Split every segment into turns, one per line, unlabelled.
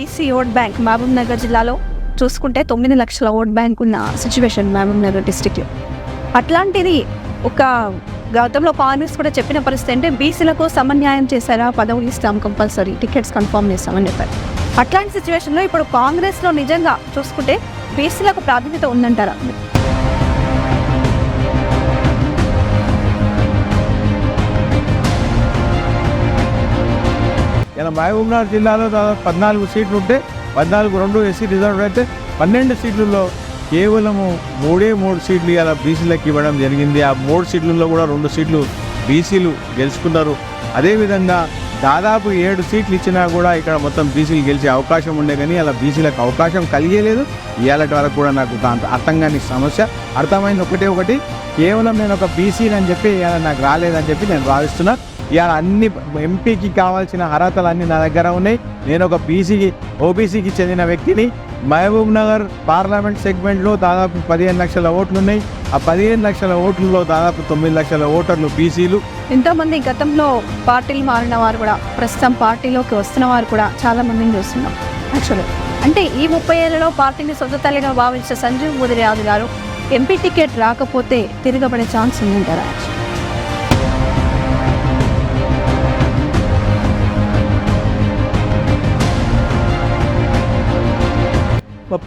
BC vote bank Mahabubnagar జిల్లాలో చూసుకుంటే 9 లక్షల ఓట్ బ్యాంక్ ఉన్న సిచ్యువేషన్ మహబూబ్ నగర్ డిస్టిక్లో. అట్లాంటిది ఒక గతంలో కాంగ్రెస్ కూడా చెప్పిన పరిస్థితి అంటే బీసీలకు సమన్యాయం చేశారా, పదవులు ఇస్తాం కంపల్సరీ, టికెట్స్ కన్ఫర్మ్ చేస్తామని చెప్పారు. అట్లాంటి సిచ్యువేషన్లో ఇప్పుడు కాంగ్రెస్లో నిజంగా చూసుకుంటే బీసీలకు ప్రాధాన్యత ఉందంటారా?
ఇలా మహబూబ్నగర్ జిల్లాలో దాదాపు 14 సీట్లు ఉంటే 14 ఎస్సీ రిజర్వ్ అయితే 12 సీట్లలో కేవలము 3 సీట్లు ఇలా బీసీలకు ఇవ్వడం జరిగింది. ఆ 3 సీట్లలో కూడా 2 సీట్లు బీసీలు గెలుచుకున్నారు. అదేవిధంగా దాదాపు 7 సీట్లు ఇచ్చినా కూడా ఇక్కడ మొత్తం బీసీలు గెలిచే అవకాశం ఉండే, కానీ అలా బీసీలకు అవకాశం కలిగేలేదు. ఇవాళ వరకు కూడా నాకు అర్థం కాని సమస్య. అర్థమైంది ఒకటి, కేవలం నేను ఒక బీసీని అని చెప్పి ఇవాళ నాకు రాలేదని చెప్పి నేను భావిస్తున్నా. ఇవాళ అన్ని ఎంపీకి కావాల్సిన అర్హతలు నా దగ్గర ఉన్నాయి. నేను ఒక ఓబీసీకి చెందిన వ్యక్తిని. మహబూబ్ నగర్ పార్లమెంట్ సెగ్మెంట్లో దాదాపు 15 లక్షల ఓట్లు ఉన్నాయి. ఆ 15 లక్షల ఓట్లలో దాదాపు 9 లక్షల ఓటర్లు బీసీలు.
ఎంతోమంది గతంలో పార్టీలు మారిన వారు కూడా ప్రస్తుతం పార్టీలోకి వస్తున్న వారు కూడా చాలా మందిని చూస్తున్నాం. యాక్చువల్గా అంటే ఈ 30 ఏళ్లలో పార్టీని సొంత తల్లిగా భావించిన సంజీవ్ ముదిరాజు గారు ఎంపీ టికెట్ రాకపోతే తిరగబడే ఛాన్స్ ఉందంటారా?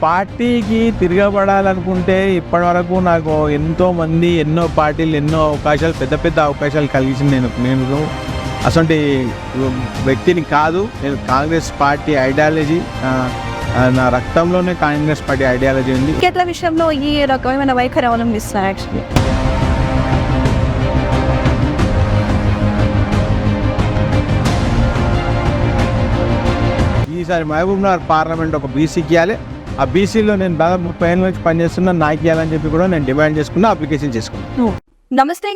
పార్టీకి తిరగబడాలనుకుంటే ఇప్పటి వరకు నాకు ఎంతోమంది ఎన్నో పార్టీలు ఎన్నో అవకాశాలు పెద్ద అవకాశాలు కలిగించింది. నేను అసలు వ్యక్తిని కాదు. నేను కాంగ్రెస్ పార్టీ ఐడియాలజీ నా రక్తంలోనే కాంగ్రెస్ పార్టీ ఐడియాలజీ ఉంది.
టికెట్ల విషయంలో ఈ రకమైన వైఖరి అవలంబిస్తున్నారు. యాక్చువల్లీ
ఈసారి మహబూబ్ నగర్ పార్లమెంట్ ఒక బీసీకి ఇవ్వాలి. ఆ బీసీలో నేను దాదాపు 30 ఏళ్ళ నుంచి పనిచేస్తున్నా, నాకు ఇవ్వాలని చెప్పి కూడా నేను డిమాండ్ చేసుకున్నా, అప్లికేషన్ చేసుకున్నాను.
నమస్తే,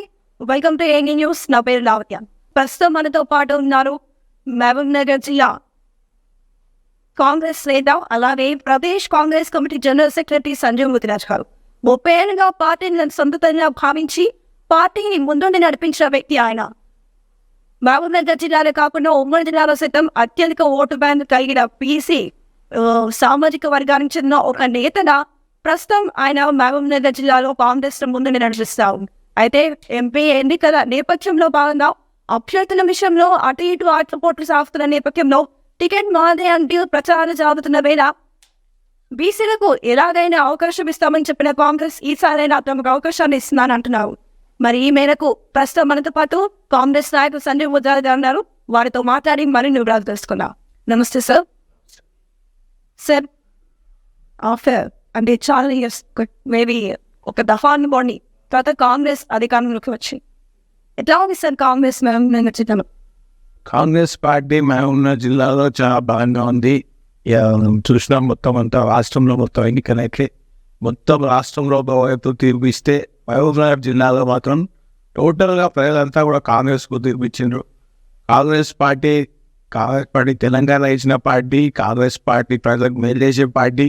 వెల్కమ్ టు ఏఎన్ఈ న్యూస్. నా పేరు లావత్య. ప్రస్తుతం మనతో పాటు ఉన్నారు మహబూబ్ నగర్ జిల్లా కాంగ్రెస్ నేత, అలాగే Pradesh Congress committee general secretary Sanjeev Mudiraj గారు. 30 ఏళ్ళుగా పార్టీని సొంతంగా భావించి పార్టీని ముందుండి నడిపించిన వ్యక్తి ఆయన. మహబూబ్ నగర్ జిల్లాలో కాకుండా ఉమ్మడి జిల్లాలో సైతం అత్యధిక ఓటు బ్యాంక్ కలిగిన బీసీ సామాజిక వర్గానికి చెందిన ఒక నేతగా ప్రస్తుతం ఆయన మహబూబ్ నగర్ జిల్లాలో కాంగ్రెస్ ముందుని నడిపిస్తారు. అయితే ఎంపీ ఎన్నికల నేపథ్యంలో భాగంగా అభ్యర్థుల విషయంలో అటు ఇటు ఆటపోట్లు సాగుతున్న నేపథ్యంలో టికెట్ మాదే అంటూ ప్రచారం సాగుతున్న వేళ బీసీలకు ఎలాగైనా అవకాశం ఇస్తామని చెప్పిన కాంగ్రెస్ ఈసారైనా తమకు అవకాశాన్ని ఇస్తున్నాను అంటున్నారు. మరి ఈ మేరకు ప్రస్తుతం మనతో పాటు కాంగ్రెస్ నాయకులు సంజయ్ ముదిరాజ్ గారు ఉన్నారు. వారితో మాట్లాడి మరిన్ని వివరాలు తెలుసుకున్నాం. నమస్తే సార్. సార్, ఆఫ్టర్ అంటే చాలా ఇయర్స్, మేబీ ఒక దఫాను బాండి తర్వాత కాంగ్రెస్ అధికారంలోకి వచ్చి ఎట్లా ఉంది సార్ కాంగ్రెస్ మహబూబ్ నగర్ జిల్లాలో?
కాంగ్రెస్ పార్టీ మహబూబ్ నగర్ జిల్లాలో చాలా బలంగా ఉంది. చూసినా మొత్తం అంతా రాష్ట్రంలో మొత్తం ఎన్నికలైతే మొత్తం రాష్ట్రంలో వైపు తీర్పిస్తే మహబూబ్ నగర్ జిల్లాలో మాత్రం టోటల్గా ప్రజలంతా కూడా కాంగ్రెస్కు తీర్పిచ్చిండ్రు. కాంగ్రెస్ పార్టీ తెలంగాణ ఇచ్చిన పార్టీ, కాంగ్రెస్ పార్టీ ప్రజలకు మేలు చేసే పార్టీ,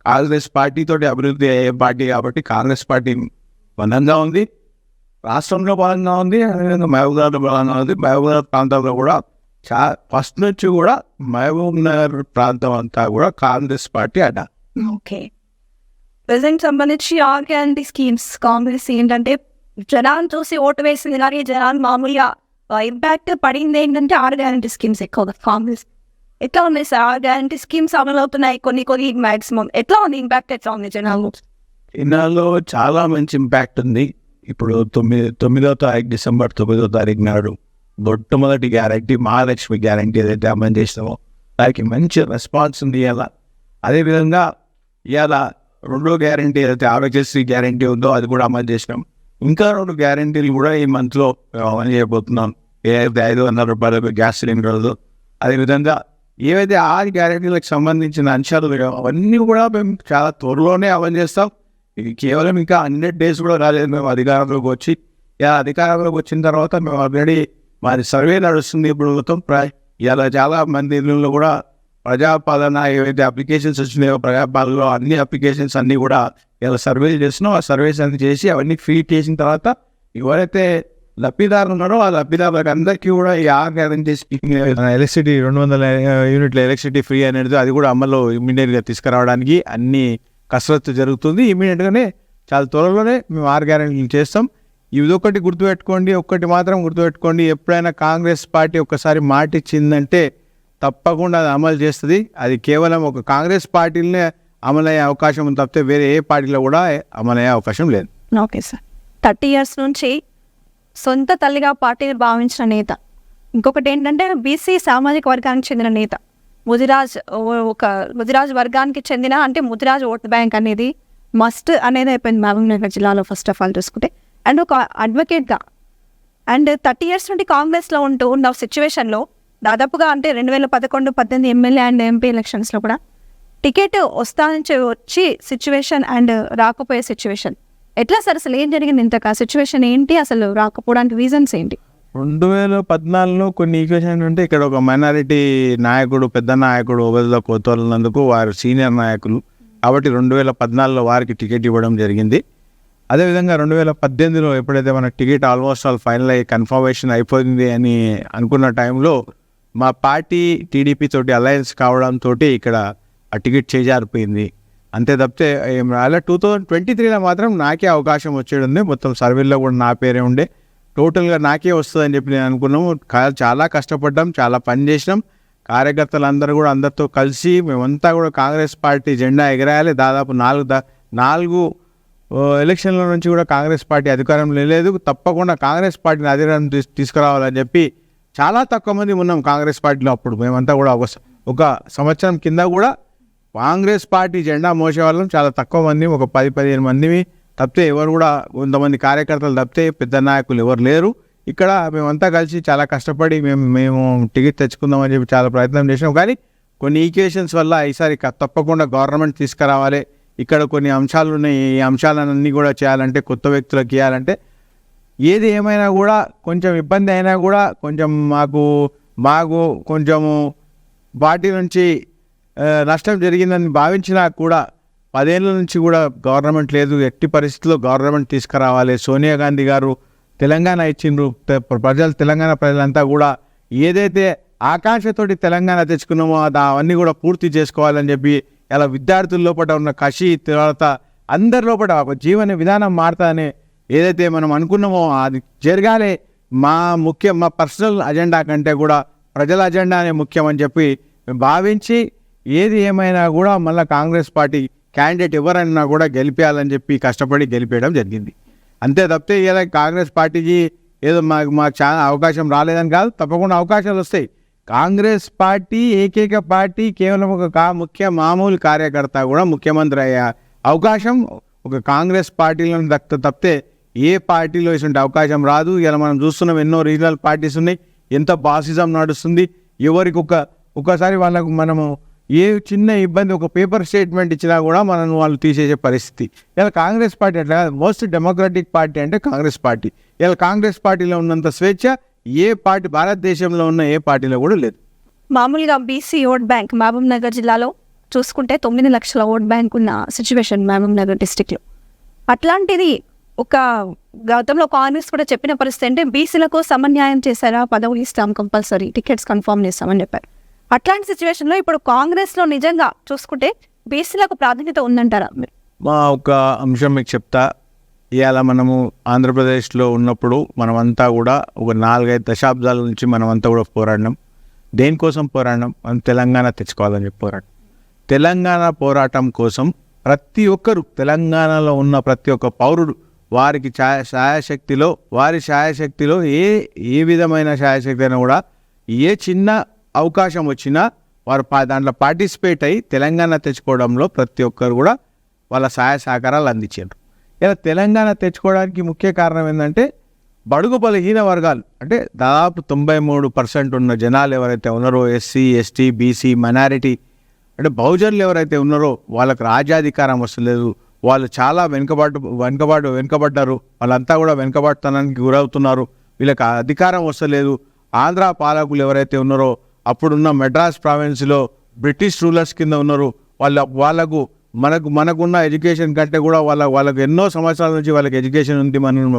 కాంగ్రెస్ పార్టీతోటి అభివృద్ధి అయ్యే పార్టీ. కాబట్టి కాంగ్రెస్ పార్టీ బలంగా ఉంది, రాష్ట్రంలో బలంగా ఉంది, అదేవిధంగా మహబూబ్ నగర్ బలంగా ఉంది. మహబూబ్ నగర్ ప్రాంతంలో కూడా ఫస్ట్ నుంచి కూడా మహబూబ్ నగర్ ప్రాంతం అంతా కూడా కాంగ్రెస్ పార్టీ అడ్డా.
ఓకే, ప్రజెంట్ సంబంధించి ఆర్ గ్యారంటీ స్కీమ్స్ కాంగ్రెస్ ఏంటంటే జనాన్ని చూసి ఓటు వేసింది, కానీ జనాలు మామూలుగా ఇంపాక్ట్ పడింది ఏంటంటే 6 గ్యారంటీ స్కీమ్స్ ఎక్కువగా కాంగ్రెస్. ఎట్లా ఉన్నాయి సార్ 6 గ్యారంటీ స్కీమ్స్ అమలు అవుతున్నాయి? కొన్ని మ్యాక్సిమం ఎట్లా ఉంది ఇంపాక్ట్, ఎట్లా ఉంది
జనాల్లో? చాలా మంచి ఇంపాక్ట్ ఉంది. ఇప్పుడు 9వ తారీఖు డిసెంబర్ 9వ తారీఖు నాడు మొట్టమొదటి గ్యారంటీ మహాలక్ష్మి గ్యారంటీ ఏదైతే అమలు చేసినామో దానికి మంచి రెస్పాన్స్ ఉంది. ఇలా అదేవిధంగా ఇవాళ 2వ గ్యారంటీ ఏదైతే ఆరోగ్యశ్రీ గ్యారంటీ ఉందో అది కూడా అమలు చేసినాం. ఇంకా 2 గ్యారంటీలు కూడా ఈ మంత్లో అమలు చేయబోతున్నాం. ఏదైతే 500 రూపాయలకు గ్యాస్ సిలిండర్లు, అదేవిధంగా ఏవైతే 6 గ్యారంటీలకు సంబంధించిన అంశాలు అవన్నీ కూడా మేము చాలా త్వరలోనే అమలు చేస్తాం. ఇది కేవలం ఇంకా 100 డేస్ కూడా రాలేదు మేము అధికారంలోకి వచ్చి. అధికారంలోకి వచ్చిన తర్వాత మేము ఆల్రెడీ మాది సర్వే నడుస్తుంది. ఇప్పుడు మొత్తం ఇలా చాలా మంది ఇళ్ళలో కూడా ప్రజాపాలన ఏవైతే అప్లికేషన్స్ వచ్చినాయో ప్రజాపాలనలో అన్ని అప్లికేషన్స్ అన్నీ కూడా ఇలా సర్వేలు చేస్తున్నాం. ఆ సర్వేస్ అన్ని చేసి అవన్నీ ఫీడ్ చేసిన తర్వాత ఎవరైతే లబ్ధిదారులు ఉన్నారో ఆ లబ్ధిదారులకు అందరికీ కూడా ఈ 6 గ్యారెంటీ స్కీమ్ ఎలక్ట్రిసిటీ 200 యూనిట్ల ఎలక్ట్రిసిటీ ఫ్రీ అనేది అది కూడా అమల్లో ఇమ్మీడియట్గా తీసుకురావడానికి అన్ని కసరత్తు జరుగుతుంది. ఇమ్మీడియట్గానే చాలా త్వరలోనే మేము 6 గ్యారెంటీలు చేస్తాం. ఇదొకటి గుర్తుపెట్టుకోండి, ఒక్కటి మాత్రం గుర్తుపెట్టుకోండి, ఎప్పుడైనా కాంగ్రెస్ పార్టీ ఒక్కసారి మాట ఇచ్చిందంటే తప్పకుండా అది అమలు చేస్తుంది. అది కేవలం ఒక కాంగ్రెస్ పార్టీలనే అమలయ్యే అవకాశం ఉంది తప్పితే వేరే ఏ పార్టీలో కూడా అమలయ్యే అవకాశం లేదు.
Okay sir. 30 years నుంచి సొంత తల్లిగా పార్టీని భావించిన నేత, ఇంకొకటి ఏంటంటే బీసీ సామాజిక వర్గానికి చెందిన నేత, ముదిరాజ్ వర్గానికి చెందిన అంటే ముదిరాజ్ ఓట్ బ్యాంక్ అనేది మస్ట్ అనేది అయిపోయింది మహబూబ్నగర్ జిల్లాలో ఫస్ట్ ఆఫ్ ఆల్ చూసుకుంటే. అండ్ ఒక అడ్వకేట్గా అండ్ 30 years నుండి కాంగ్రెస్లో ఉంటూ ఉన్న సిచ్యువేషన్లో దాదాపుగా అంటే 2011-18 ఎమ్మెల్యే అండ్ ఎంపీ ఎలక్షన్స్లో కూడా టికెట్ వచ్చి సిచ్యువేషన్ అండ్ రాకపోయే సిచ్యువేషన్ ఎట్లా సార్? అసలు ఏం జరిగింది? ఇంతక సిచ్యువేషన్ ఏంటి? అసలు రాకపోవడానికి రీజన్స్ ఏంటి?
2014లో కొన్ని ఈక్వేషన్ ఉంటే ఇక్కడ ఒక మైనారిటీ నాయకుడు, పెద్ద నాయకుడు ఓబెల్లా కోతోలినందుకు వారు సీనియర్ నాయకులు కాబట్టి 2014లో వారికి టికెట్ ఇవ్వడం జరిగింది. అదేవిధంగా 2018లో ఎప్పుడైతే మన టికెట్ ఆల్మోస్ట్ ఆల్ ఫైనల్ అయ్యి కన్ఫర్మేషన్ అయిపోయింది అని అనుకున్న టైంలో మా పార్టీ టీడీపీ తోటి అలయన్స్ కావడంతో ఇక్కడ ఆ టికెట్ చేజారిపోయింది. అంతే తప్పితే అలా 2023లో మాత్రం నాకే అవకాశం వచ్చేది ఉంది. మొత్తం సర్వేలో కూడా నా పేరే ఉండే, టోటల్గా నాకే వస్తుందని చెప్పి నేను అనుకున్నాము. చాలా కష్టపడ్డాం, చాలా పని చేసినాం. కార్యకర్తలందరూ కూడా అందరితో కలిసి మేమంతా కూడా కాంగ్రెస్ పార్టీ జెండా ఎగరాయాలి. దాదాపు 4 ఎలక్షన్ల నుంచి కూడా కాంగ్రెస్ పార్టీ అధికారంలో లేదు. తప్పకుండా కాంగ్రెస్ పార్టీని అధికారం తీసుకురావాలని చెప్పి చాలా తక్కువ మంది ఉన్నాం కాంగ్రెస్ పార్టీలో. అప్పుడు మేమంతా కూడా ఒక సంవత్సరం కింద కూడా కాంగ్రెస్ పార్టీ జెండా మోసే వాళ్ళం చాలా తక్కువ మంది, ఒక 10-15 మందివి తప్పితే ఎవరు కూడా, కొంతమంది కార్యకర్తలు తప్పితే పెద్ద నాయకులు ఎవరు లేరు. ఇక్కడ మేమంతా కలిసి చాలా కష్టపడి మేము టికెట్ తెచ్చుకుందామని చెప్పి చాలా ప్రయత్నం చేసినాం. కానీ కొన్ని ఈక్వేషన్స్ వల్ల ఈసారి తప్పకుండా గవర్నమెంట్ తీసుకురావాలి, ఇక్కడ కొన్ని అంశాలు ఉన్నాయి, ఈ అంశాలన్నీ కూడా చేయాలంటే, కొత్త వ్యక్తులకు ఇవ్వాలంటే, ఏది ఏమైనా కూడా కొంచెం ఇబ్బంది అయినా కూడా కొంచెం మాకు కొంచెము పార్టీ నుంచి నష్టం జరిగిందని భావించినా కూడా 10 ఏళ్ళ నుంచి కూడా గవర్నమెంట్ లేదు. ఎట్టి పరిస్థితుల్లో గవర్నమెంట్ తీసుకురావాలి. సోనియా గాంధీ గారు తెలంగాణ ఇచ్చిండ్రు, తెలంగాణ ప్రజలంతా కూడా ఏదైతే ఆకాంక్షతోటి తెలంగాణ తెచ్చుకున్నామో అవన్నీ కూడా పూర్తి చేసుకోవాలని చెప్పి ఇలా విద్యార్థుల లోపల ఉన్న కషి, తర్వాత అందరి లోపల ఒక జీవన విధానం మారుతానే ఏదైతే మనం అనుకున్నామో అది జరగాలి. మా పర్సనల్ అజెండా కంటే కూడా ప్రజల అజెండానే ముఖ్యం అని చెప్పి భావించి ఏది ఏమైనా కూడా మళ్ళీ కాంగ్రెస్ పార్టీ క్యాండిడేట్ ఎవరైనా కూడా గెలిపేయాలని చెప్పి కష్టపడి గెలిపేయడం జరిగింది. అంతే తప్పితే ఇలా కాంగ్రెస్ పార్టీకి ఏదో మాకు చాలా అవకాశం రాలేదని కాదు, తప్పకుండా అవకాశాలు వస్తాయి. కాంగ్రెస్ పార్టీ ఏకైక పార్టీ, కేవలం ఒక మామూలు కార్యకర్త కూడా ముఖ్యమంత్రి అయ్యే అవకాశం ఒక కాంగ్రెస్ పార్టీలో తప్పితే ఏ పార్టీలో ఇటువంటి అవకాశం రాదు. ఇలా మనం చూస్తున్నాం, ఎన్నో రీజనల్ పార్టీస్ ఉన్నాయి, ఎంత బాసిజం నడుస్తుంది. ఎవరికి ఒకసారి వాళ్ళకు మనము ఏ చిన్న ఇబ్బంది, ఒక పేపర్ స్టేట్మెంట్ ఇచ్చినా కూడా వాళ్ళు తీసేసే పరిస్థితి. ఇలా కాంగ్రెస్ పార్టీ అట్లా మోస్ట్ డెమోక్రటిక్ పార్టీ అంటే కాంగ్రెస్ పార్టీ. ఇలా కాంగ్రెస్ పార్టీలో ఉన్నంత స్వేచ్ఛ ఏ పార్టీ భారతదేశంలో ఉన్న ఏ పార్టీలో కూడా లేదు.
మామూలుగా బీసీ ఓట్ బ్యాంక్ మహబూబ్నగర్ జిల్లాలో చూసుకుంటే 9 లక్షల ఓట్ బ్యాంక్ ఉన్న సిచ్యువేషన్ మహబూబ్నగర్ డిస్టిక్లో. అట్లాంటిది ఒక గతంలో కాంగ్రెస్ కూడా చెప్పిన పరిస్థితి అంటే బీసీలకు సమన్యాయం చేశారా, పదవులు ఇస్తాం, కంపల్సరీ టికెట్స్ కన్ఫర్మ్ చేస్తామని చెప్పారు. అట్లాంటి సిచ్యువేషన్లో ఇప్పుడు కాంగ్రెస్లో నిజంగా చూసుకుంటే బీసీలకు ప్రాధాన్యత ఉందంటారా?
మా ఒక అంశం మీకు చెప్తా. ఇవాళ మనము ఆంధ్రప్రదేశ్లో ఉన్నప్పుడు మనమంతా కూడా ఒక 4-5 దశాబ్దాల నుంచి మనమంతా కూడా పోరాడినాం. దేనికోసం పోరాడినాం? మనం తెలంగాణ తెచ్చుకోవాలని చెప్పి పోరాటం. తెలంగాణ పోరాటం కోసం ప్రతి ఒక్కరు, తెలంగాణలో ఉన్న ప్రతి ఒక్క పౌరుడు వారికి వారి శాయశక్తిలో ఏ విధమైన శాయశక్తి అయినా కూడా ఏ చిన్న అవకాశం వచ్చినా వారు దాంట్లో పార్టిసిపేట్ అయ్యి తెలంగాణ తెచ్చుకోవడంలో ప్రతి ఒక్కరు కూడా వాళ్ళ సహాయ సహకారాలు అందించారు. ఇలా తెలంగాణ తెచ్చుకోవడానికి ముఖ్య కారణం ఏంటంటే బడుగు బలహీన వర్గాలు అంటే దాదాపు 93% ఉన్న జనాలు ఎవరైతే ఉన్నారో, ఎస్సీ, ఎస్టీ, బీసీ, మైనారిటీ అంటే బహుజనులు ఎవరైతే ఉన్నారో వాళ్ళకి రాజ్యాధికారం వస్తలేదు. వాళ్ళు చాలా వెనుకబడ్డారు. వాళ్ళంతా కూడా వెనుకబడతనానికి గురవుతున్నారు. వీళ్ళకి అధికారం వస్తలేదు. ఆంధ్ర పాలకులు ఎవరైతే ఉన్నారో, అప్పుడున్న మెడ్రాస్ ప్రావిన్స్లో బ్రిటిష్ రూలర్స్ కింద ఉన్నారు. వాళ్ళకు మనకున్న ఎడ్యుకేషన్ కంటే కూడా వాళ్ళకు ఎన్నో సంవత్సరాల నుంచి వాళ్ళకి ఎడ్యుకేషన్ ఉంది, మనం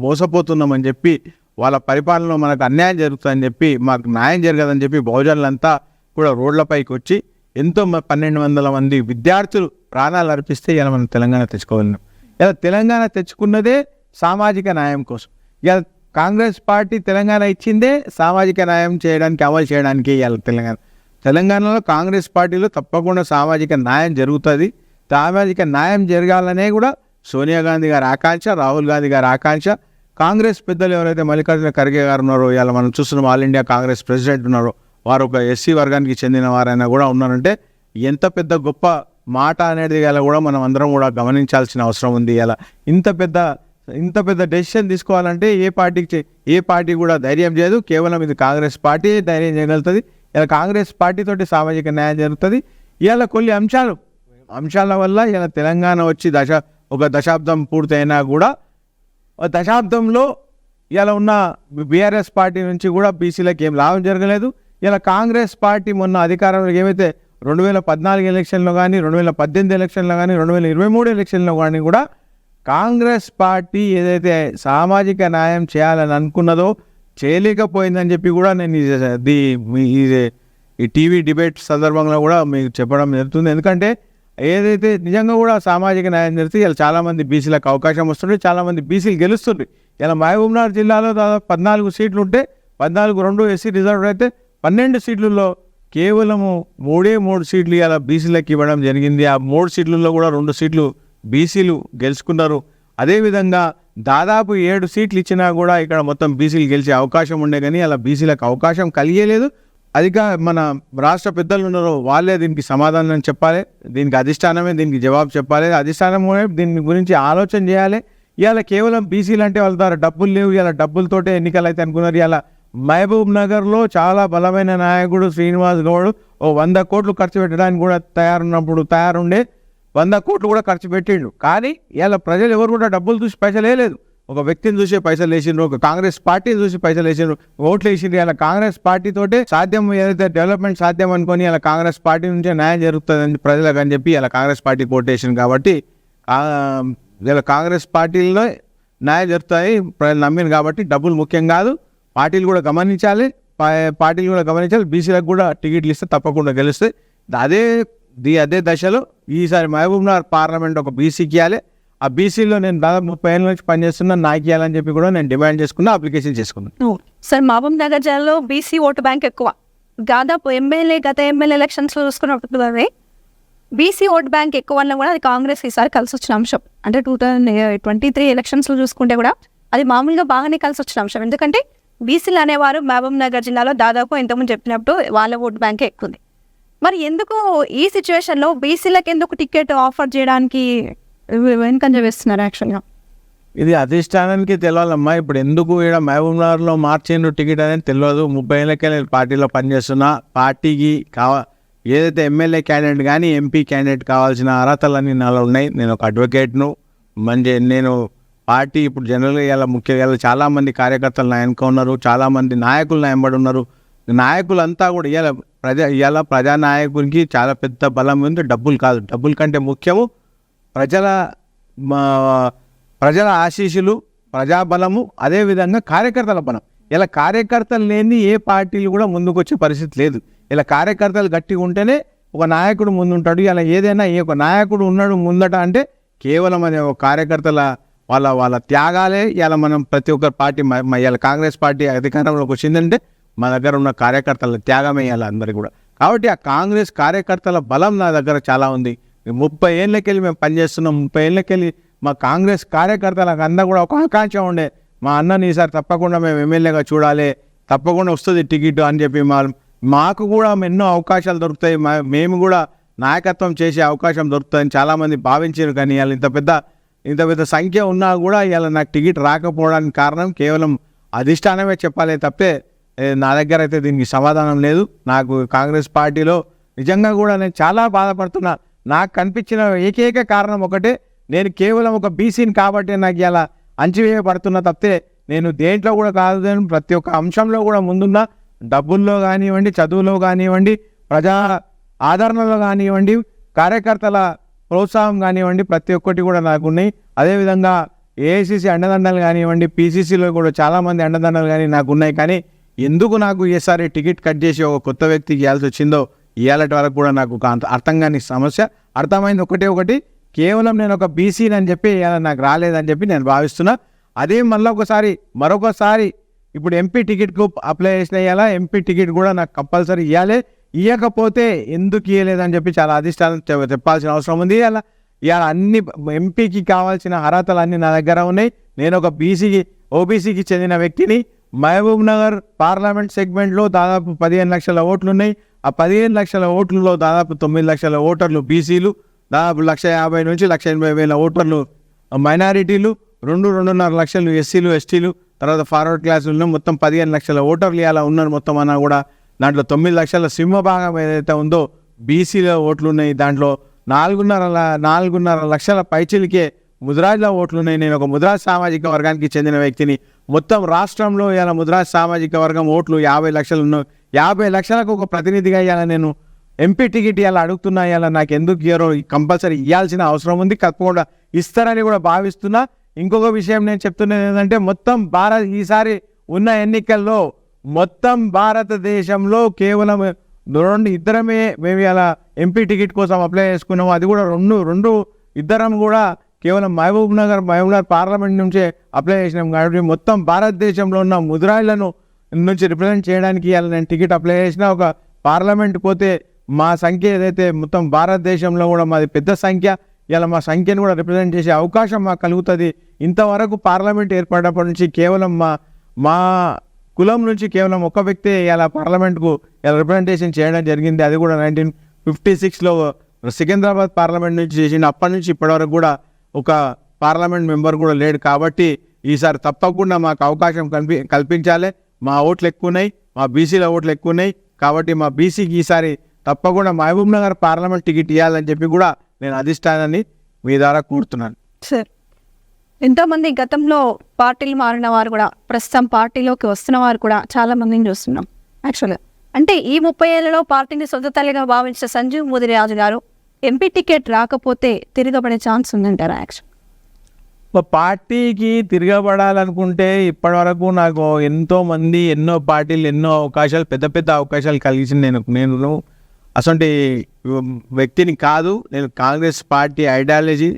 మోసపోతున్నామని చెప్పి వాళ్ళ పరిపాలనలో మనకు అన్యాయం జరుగుతుందని చెప్పి, మాకు న్యాయం జరగదని చెప్పి బహుజనులంతా కూడా రోడ్లపైకి వచ్చి ఎంతో 1200 మంది విద్యార్థులు ప్రాణాలు అర్పిస్తే ఇలా మనం తెలంగాణ తెచ్చుకోగలిగినాం. ఇలా తెలంగాణ తెచ్చుకున్నదే సామాజిక న్యాయం కోసం. ఇలా కాంగ్రెస్ పార్టీ తెలంగాణ ఇచ్చిందే సామాజిక న్యాయం చేయడానికి, అమలు చేయడానికి. ఇలా తెలంగాణలో కాంగ్రెస్ పార్టీలో తప్పకుండా సామాజిక న్యాయం జరుగుతుంది. సామాజిక న్యాయం జరగాలనే కూడా సోనియా గాంధీ గారి ఆకాంక్ష, రాహుల్ గాంధీ గారి ఆకాంక్ష. కాంగ్రెస్ పెద్దలు ఎవరైతే మల్లికార్జున ఖర్గే గారు ఉన్నారో, ఇలా మనం చూస్తున్నాం ఆల్ ఇండియా కాంగ్రెస్ ప్రెసిడెంట్ ఉన్నారో, వారు ఒక ఎస్సీ వర్గానికి చెందిన వారైనా కూడా ఉన్నారంటే ఎంత పెద్ద గొప్ప మాట అనేది ఇలా కూడా మనం అందరం కూడా గమనించాల్సిన అవసరం ఉంది. ఇలా ఇంత పెద్ద డెసిషన్ తీసుకోవాలంటే ఏ పార్టీ కూడా ధైర్యం చేయదు. కేవలం ఇది కాంగ్రెస్ పార్టీ ధైర్యం చేయగలుగుతుంది. ఇలా కాంగ్రెస్ పార్టీతోటి సామాజిక న్యాయం జరుగుతుంది. ఇవాళ కొన్ని అంశాల వల్ల ఇలా తెలంగాణ వచ్చి ఒక దశాబ్దం పూర్తయినా కూడా దశాబ్దంలో ఇలా ఉన్న బీఆర్ఎస్ పార్టీ నుంచి కూడా బీసీలకు ఏం లాభం జరగలేదు. ఇలా కాంగ్రెస్ పార్టీ మొన్న అధికారంలో ఏమైతే 2014 ఎలక్షన్లో కానీ, 2018 ఎలక్షన్లో కానీ, 2023 ఎలక్షన్లో కానీ కూడా కాంగ్రెస్ పార్టీ ఏదైతే సామాజిక న్యాయం చేయాలని అనుకున్నదో చేయలేకపోయిందని చెప్పి కూడా నేను ఈ టీవీ డిబేట్ సందర్భంలో కూడా మీకు చెప్పడం జరుగుతుంది. ఎందుకంటే ఏదైతే నిజంగా కూడా సామాజిక న్యాయం జరిగితే ఇలా చాలామంది బీసీలకు అవకాశం వస్తుంది, చాలామంది బీసీలు గెలుస్తుంది. ఇలా మహబూబ్నగర్ జిల్లాలో దాదాపు 14 సీట్లు ఉంటే 2 ఎస్సీ రిజర్వ్ అయితే 12 సీట్లలో కేవలము 3 సీట్లు ఇలా బీసీలకు ఇవ్వడం జరిగింది. ఆ 3 సీట్లలో కూడా 2 సీట్లు బీసీలు గెలుచుకున్నారు. అదేవిధంగా దాదాపు 7 సీట్లు ఇచ్చినా కూడా ఇక్కడ మొత్తం బీసీలు గెలిచే అవకాశం ఉండే, కానీ అలా బీసీలకు అవకాశం కలిగేలేదు. అదిగా మన రాష్ట్ర పెద్దలు ఉన్నారో వాళ్ళే దీనికి సమాధానం చెప్పాలి, దీనికి అధిష్టానమే దీనికి జవాబు చెప్పాలి, అధిష్టానమే దీని గురించి ఆలోచన చేయాలి. ఇవాళ కేవలం బీసీలు అంటే వాళ్ళ ద్వారా డబ్బులు లేవు, ఇలా డబ్బులతోటే ఎన్నికలు అయితే అనుకున్నారు. ఇలా మహబూబ్ నగర్లో చాలా బలమైన నాయకుడు శ్రీనివాస్ గౌడ్ 100 కోట్లు ఖర్చు పెట్టడానికి కూడా తయారుండే 100 కోట్లు కూడా ఖర్చు పెట్టిండు. కానీ ఇలా ప్రజలు ఎవరు కూడా డబ్బులు చూసి పైసలు వేయలేదు. ఒక వ్యక్తిని చూసి పైసలు వేసిండ్రు, ఒక కాంగ్రెస్ పార్టీని చూసి పైసలు వేసిండ్రు, ఓట్లు వేసిండ్రు. ఇలా కాంగ్రెస్ పార్టీతోటే సాధ్యం, ఏదైతే డెవలప్మెంట్ సాధ్యం అనుకొని ఇలా కాంగ్రెస్ పార్టీ నుంచే న్యాయం జరుగుతుందని ప్రజలకు అని చెప్పి ఇలా కాంగ్రెస్ పార్టీ ఓటేసింది. కాబట్టి ఇలా కాంగ్రెస్ పార్టీలో న్యాయం జరుగుతాయి ప్రజలు నమ్మింది. కాబట్టి డబ్బులు ముఖ్యం కాదు, పార్టీలు కూడా గమనించాలి. బీసీలకు కూడా టికెట్లు ఇస్తే తప్పకుండా గెలుస్తాయి. అదే దశలో ఈసారి మహబూబ్నగర్ పార్లమెంట్ ఒక బీసీకి ఇవ్వాలి. ఆ బీసీలో నేను దాదాపు 30 ఏళ్ళ నుంచి పనిచేస్తున్నాను, నాకు ఇవ్వాలని చెప్పి కూడా నేను డిమాండ్ చేసుకున్నా, అప్లికేషన్ చేసుకున్నాను.
సార్, మహబూబ్ నగర్ జిల్లాలో బీసీ ఓటు బ్యాంక్ ఎక్కువ. దాదాపు గత ఎమ్మెల్యే ఎలక్షన్స్లో చూసుకున్నప్పుడు బీసీ ఓటు బ్యాంక్ ఎక్కువ వల్ల కూడా అది కాంగ్రెస్ ఈసారి కలిసి వచ్చిన అంశం. అంటే 2023 ఎలక్షన్స్లో చూసుకుంటే కూడా అది మామూలుగా బాగానే కలిసి వచ్చిన అంశం. ఎందుకంటే బీసీలు అనేవారు మహబూబ్ నగర్ జిల్లాలో దాదాపు ఎంతమంది చెప్పినప్పుడు వాళ్ళ ఓటు బ్యాంకే ఎక్కువ ఉంది. మరి ఎందుకు ఈ సిచ్యువేషన్లో బీసీలకు ఎందుకు టికెట్ ఆఫర్ చేయడానికి వెనుకంజ వేస్తున్నారు? యాక్చువల్గా
ఇది అధిష్టానానికి తెలియాలమ్మా. ఇప్పుడు ఎందుకు ఇక్కడ మహబూబ్నగర్లో మార్చిండ్రు టికెట్ అనేది తెలియదు. 30 ఏళ్ళకే నేను పార్టీలో పనిచేస్తున్నా. పార్టీకి ఏదైతే ఎమ్మెల్యే క్యాండిడేట్ కానీ ఎంపీ క్యాండిడేట్ కావాల్సిన అర్హతలన్నీ నాలో ఉన్నాయి. నేను ఒక అడ్వకేట్ను. నేను పార్టీ ఇప్పుడు జనరల్గా ఇలా ముఖ్యంగా చాలామంది కార్యకర్తలు నా వెనుక ఉన్నారు, చాలామంది నాయకులు నా వెంబడి ఉన్నారు. నాయకులంతా కూడా ఇలా ప్రజానాయకునికి చాలా పెద్ద బలం ఉంది. డబ్బులు కాదు, డబ్బుల కంటే ముఖ్యము ప్రజల ఆశీస్సులు, ప్రజాబలము, అదేవిధంగా కార్యకర్తల బలం. ఇలా కార్యకర్తలు లేని ఏ పార్టీలు కూడా ముందుకు వచ్చే పరిస్థితి లేదు. ఇలా కార్యకర్తలు గట్టిగా ఉంటేనే ఒక నాయకుడు ముందుంటాడు. ఇలా ఏదైనా ఒక నాయకుడు ఉన్నాడు ముందట అంటే కేవలం అనే ఒక కార్యకర్తల వాళ్ళ త్యాగాలే. ఇలా మనం ప్రతి ఒక్క పార్టీ ఇలా కాంగ్రెస్ పార్టీ అధికారంలోకి వచ్చిందంటే మా దగ్గర ఉన్న కార్యకర్తల త్యాగమే ఇలా అందరికీ కూడా. కాబట్టి ఆ కాంగ్రెస్ కార్యకర్తల బలం నా దగ్గర చాలా ఉంది. 30 ఏళ్ళకెళ్ళి మేము పనిచేస్తున్నాం. 30 ఏళ్ళకెళ్ళి మా కాంగ్రెస్ కార్యకర్తలకు అందరూ కూడా ఒక ఆకాంక్ష ఉండే, మా అన్నని ఈసారి తప్పకుండా మేము ఎమ్మెల్యేగా చూడాలి, తప్పకుండా వస్తుంది టికెట్ అని చెప్పి మాకు కూడా ఎన్నో అవకాశాలు దొరుకుతాయి, మేము కూడా నాయకత్వం చేసే అవకాశం దొరుకుతుందని చాలామంది భావించారు. కానీ ఇలా ఇంత పెద్ద సంఖ్య ఉన్నా కూడా ఇలా నాకు టికెట్ రాకపోవడానికి కారణం కేవలం అధిష్టానమే చెప్పాలి తప్పే నా దగ్గర అయితే దీనికి సమాధానం లేదు. నాకు కాంగ్రెస్ పార్టీలో నిజంగా కూడా నేను చాలా బాధపడుతున్నా. నాకు కనిపించిన ఏకైక కారణం ఒకటే, నేను కేవలం ఒక బీసీని కాబట్టి నాకు ఇలా అంచివేయబడుతున్నా తప్పితే నేను దేంట్లో కూడా కాదు. ప్రతి ఒక్క అంశంలో కూడా ముందున్నా. డబ్బుల్లో కానివ్వండి, చదువులో కానివ్వండి, ప్రజా ఆదరణలో కానివ్వండి, కార్యకర్తల
ప్రోత్సాహం కానివ్వండి ప్రతి ఒక్కటి కూడా నాకు ఉన్నాయి. అదేవిధంగా ఏఐసిసి అండదండలు కానివ్వండి, పీసీసీలో కూడా చాలామంది అండదండలు కానీ నాకు ఉన్నాయి. కానీ ఎందుకు నాకు ఈసారి టికెట్ కట్ చేసి ఒక కొత్త వ్యక్తికి ఇవ్వాల్సి వచ్చిందో ఇవాళటి వరకు కూడా నాకు అర్థం కాని సమస్య. అర్థమైంది ఒకటి, కేవలం నేను ఒక బీసీని అని చెప్పి ఇవాళ నాకు రాలేదని చెప్పి నేను భావిస్తున్నా. అదే మరొకసారి ఇప్పుడు ఎంపీ టికెట్కు అప్లై చేసిన ఇవాళ ఎంపీ టికెట్ కూడా నాకు కంపల్సరీ ఇవ్వాలి. ఇవ్వకపోతే ఎందుకు ఇవ్వలేదని చెప్పి చాలా అధిష్టానం చెప్పాల్సిన అవసరం ఉంది. ఇవాళ అన్ని ఎంపీకి కావాల్సిన అర్హతలు అన్నీ నా దగ్గర ఉన్నాయి. నేను ఒక ఓబీసీకి చెందిన వ్యక్తిని. మహబూబ్ నగర్ పార్లమెంట్ సెగ్మెంట్లో దాదాపు 15 లక్షల ఓట్లు ఉన్నాయి. ఆ 15 లక్షల ఓట్లలో దాదాపు 9 లక్షల ఓటర్లు బీసీలు, దాదాపు 150,000 నుంచి 180,000 ఓటర్లు మైనారిటీలు, 2-2.5 లక్షలు ఎస్సీలు ఎస్టీలు, తర్వాత ఫార్వర్డ్ క్లాసులు, మొత్తం 15 లక్షల ఓటర్లు ఇలా ఉన్నారు మొత్తం అన్నా కూడా. దాంట్లో 9 లక్షల సింహభాగం ఏదైతే ఉందో బీసీలో ఓట్లు ఉన్నాయి. దాంట్లో 4.5 లక్షల పైచిలికే ముదిరాజుల ఓట్లు ఉన్నాయి. నేను ఒక ముదిరాజ్ సామాజిక వర్గానికి చెందిన వ్యక్తిని. మొత్తం రాష్ట్రంలో ఇలా ముదిరాజ్ సామాజిక వర్గం ఓట్లు 50 లక్షలు ఉన్నాయి. 50 లక్షలకు ఒక ప్రతినిధిగా ఇవాళ నేను ఎంపీ టికెట్ ఇలా అడుగుతున్నా. ఇలా నాకు ఎందుకు ఇయ్యరో కంపల్సరీ ఇవ్వాల్సిన అవసరం ఉంది. తప్పకుండా ఇస్తారని కూడా భావిస్తున్నా. ఇంకొక విషయం నేను చెప్తున్నది ఏంటంటే మొత్తం ఈసారి ఉన్న ఎన్నికల్లో మొత్తం భారతదేశంలో కేవలం ఇద్దరమే మేము ఇలా ఎంపీ టికెట్ కోసం అప్లై చేసుకున్నాము. అది కూడా ఇద్దరం కూడా కేవలం మహబూబ్ నగర్ పార్లమెంట్ నుంచే అప్లై చేసినాం. కాబట్టి మొత్తం భారతదేశంలో ఉన్న ముదిరాజులను నుంచి రిప్రజెంట్ చేయడానికి ఇలా నేను టికెట్ అప్లై చేసిన. ఒక పార్లమెంట్ పోతే మా సంఖ్య ఏదైతే మొత్తం భారతదేశంలో కూడా మాది పెద్ద సంఖ్య. ఇలా మా సంఖ్యను కూడా రిప్రజెంట్ చేసే అవకాశం మాకు కలుగుతుంది. ఇంతవరకు పార్లమెంట్ ఏర్పడినప్పటి నుంచి కేవలం మా కులం నుంచి కేవలం ఒక వ్యక్తి ఇలా పార్లమెంట్కు ఇలా రిప్రజెంటేషన్ చేయడం జరిగింది. అది కూడా 1956లో సికింద్రాబాద్ పార్లమెంట్ నుంచి చేసింది. అప్పటి నుంచి ఇప్పటివరకు కూడా ఒక పార్లమెంట్ మెంబర్ కూడా లేడు. కాబట్టి ఈసారి తప్పకుండా మాకు అవకాశం కల్పించాలి. మా ఓట్లు ఎక్కువ ఉన్నాయి, మా బీసీల ఓట్లు ఎక్కువ ఉన్నాయి. కాబట్టి మా బీసీకి ఈసారి తప్పకుండా మహబూబ్ నగర్ పార్లమెంట్ టికెట్ ఇవ్వాలని చెప్పి కూడా నేను అధిష్టానాన్ని మీ ద్వారా కోరుతున్నాను.
సార్, ఎంతోమంది గతంలో పార్టీలు మారిన వారు కూడా ప్రస్తుతం పార్టీలోకి వస్తున్న వారు కూడా చాలా మందిని చూస్తున్నాం. యాక్చువల్గా అంటే ఈ 30 ఏళ్లలో పార్టీని సొంత తల్లిగా భావించిన సంజీవ్ ముదిరాజు గారు ఎంపీ టికెట్ రాకపోతే తిరగబడే ఛాన్స్ ఉందంటారా?
యాక్చువల్ పార్టీకి తిరగబడాలనుకుంటే ఇప్పటివరకు నాకు ఎన్నో పార్టీలు ఎన్నో అవకాశాలు పెద్ద అవకాశాలు కలిగించింది. నేను అసలు వ్యక్తిని కాదు. నేను కాంగ్రెస్ పార్టీ ఐడియాలజీ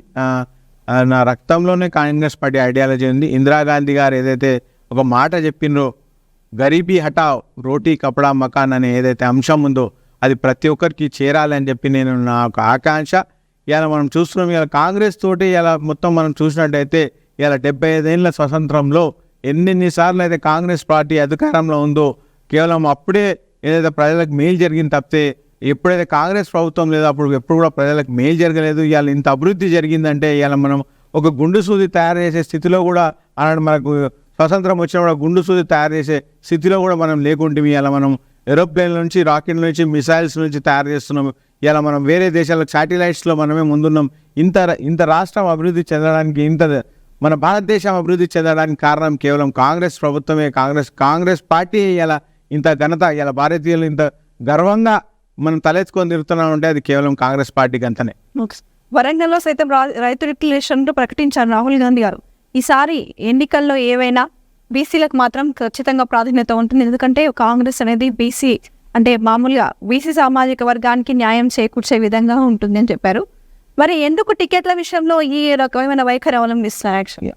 నా రక్తంలోనే కాంగ్రెస్ పార్టీ ఐడియాలజీ ఉంది. ఇందిరాగాంధీ గారు ఏదైతే ఒక మాట చెప్పినరో, గరీబీ హటావ్ రోటీ కపడా మకాన్ అనే ఏదైతే అంశం ఉందో అది ప్రతి ఒక్కరికి చేరాలని చెప్పి నా ఒక ఆకాంక్ష. ఇలా మనం చూస్తున్నాం. ఇలా కాంగ్రెస్ తోటి ఇలా మొత్తం మనం చూసినట్టయితే ఇలా 75 ఏళ్ళ స్వతంత్రంలో ఎన్నిసార్లు అయితే కాంగ్రెస్ పార్టీ అధికారంలో ఉందో కేవలం అప్పుడే ఏదైతే ప్రజలకు మేలు జరిగింది తప్పితే ఎప్పుడైతే కాంగ్రెస్ ప్రభుత్వం లేదో అప్పుడు ఎప్పుడు కూడా ప్రజలకు మేలు జరగలేదు. ఇవాళ ఇంత అభివృద్ధి జరిగిందంటే ఇవాళ మనం ఒక గుండు సూది తయారు చేసే స్థితిలో కూడా అలాంటి మనకు స్వతంత్రం వచ్చిన కూడా గుండు సూది తయారు చేసే స్థితిలో కూడా మనం లేకుంటే ఇవాళ మనం ఏరోప్లేన్ల నుంచి, రాకెట్ల నుంచి, మిసైల్స్ నుంచి తయారు చేస్తున్నాం. ఇలా మనం వేరే దేశాల శాటిలైట్స్లో మనమే ముందున్నాం. ఇంత రాష్ట్రం అభివృద్ధి చెందడానికి మన భారతదేశం అభివృద్ధి చెందడానికి కారణం కేవలం కాంగ్రెస్ ప్రభుత్వమే. కాంగ్రెస్ పార్టీ ఇలా ఇంత ఘనత ఇలా భారతీయులు ఇంత గర్వంగా మనం తలెత్తుకొని తిరుగుతున్నామంటే అది కేవలం కాంగ్రెస్ పార్టీకి అంతనే.
వరంగల్లో సైతం రైతు డిక్లరేషన్లు ప్రకటించారు రాహుల్ గాంధీ గారు. ఈసారి ఎన్నికల్లో ఏవైనా బీసీలకు మాత్రం ఖచ్చితంగా ప్రాధాన్యత ఉంటుంది. ఎందుకంటే కాంగ్రెస్ అనేది బీసీ అంటే మామూలుగా బీసీ సామాజిక వర్గానికి న్యాయం చేకూర్చే విధంగా ఉంటుంది అని చెప్పారు. మరి ఎందుకు టికెట్ల విషయంలో ఈ రకమైన వైఖరి అవలంబిస్తున్నారు? యాక్చువల్గా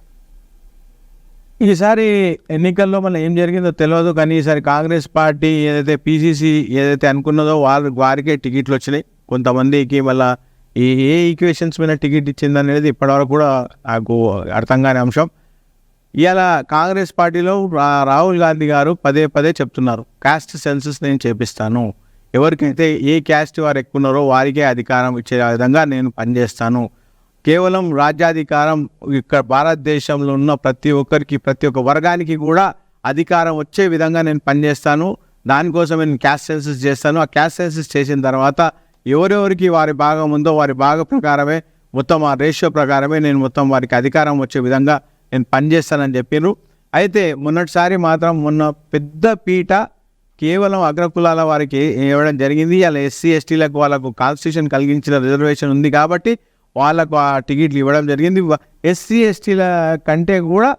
ఈసారి ఎన్నికల్లో మన ఏం జరిగిందో తెలియదు. కానీ ఈసారి కాంగ్రెస్ పార్టీ ఏదైతే పీసీసీ ఏదైతే అనుకున్నదో వారికే టికెట్లు వచ్చినాయి. కొంతమందికి మళ్ళీ ఏ ఈక్వేషన్స్ మీద టికెట్ ఇచ్చింది అనేది ఇప్పటివరకు కూడా నాకు అర్థం కాని అంశం. ఇవాళ కాంగ్రెస్ పార్టీలో రాహుల్ గాంధీ గారు పదే చెప్తున్నారు, క్యాస్ట్ సెన్సస్ నేను చేపిస్తాను, ఎవరికైతే ఏ క్యాస్ట్ వారు ఎక్కువ ఉన్నారో వారికే అధికారం ఇచ్చే విధంగా నేను పనిచేస్తాను, కేవలం రాజ్యాధికారం ఇక్కడ భారతదేశంలో ఉన్న ప్రతి ఒక్క వర్గానికి కూడా అధికారం వచ్చే విధంగా నేను పనిచేస్తాను, దానికోసం నేను క్యాస్ట్ సెన్సస్ చేస్తాను. ఆ క్యాస్ట్ సెన్సస్ చేసిన తర్వాత ఎవరెవరికి వారి భాగం ఉందో వారి భాగ ప్రకారమే మొత్తం ఆ రేషియో ప్రకారమే నేను మొత్తం వారికి అధికారం వచ్చే విధంగా నేను పనిచేస్తానని చెప్పారు. అయితే మొన్న పెద్ద పీట కేవలం అగ్రకులాల వారికి ఇవ్వడం జరిగింది. అలా ఎస్సీ ఎస్టీలకు వాళ్ళకు కాన్స్టిట్యూషన్ కలిగించిన రిజర్వేషన్ ఉంది కాబట్టి వాళ్ళకు ఆ టికెట్లు ఇవ్వడం జరిగింది. ఎస్సీ ఎస్టీల కంటే కూడా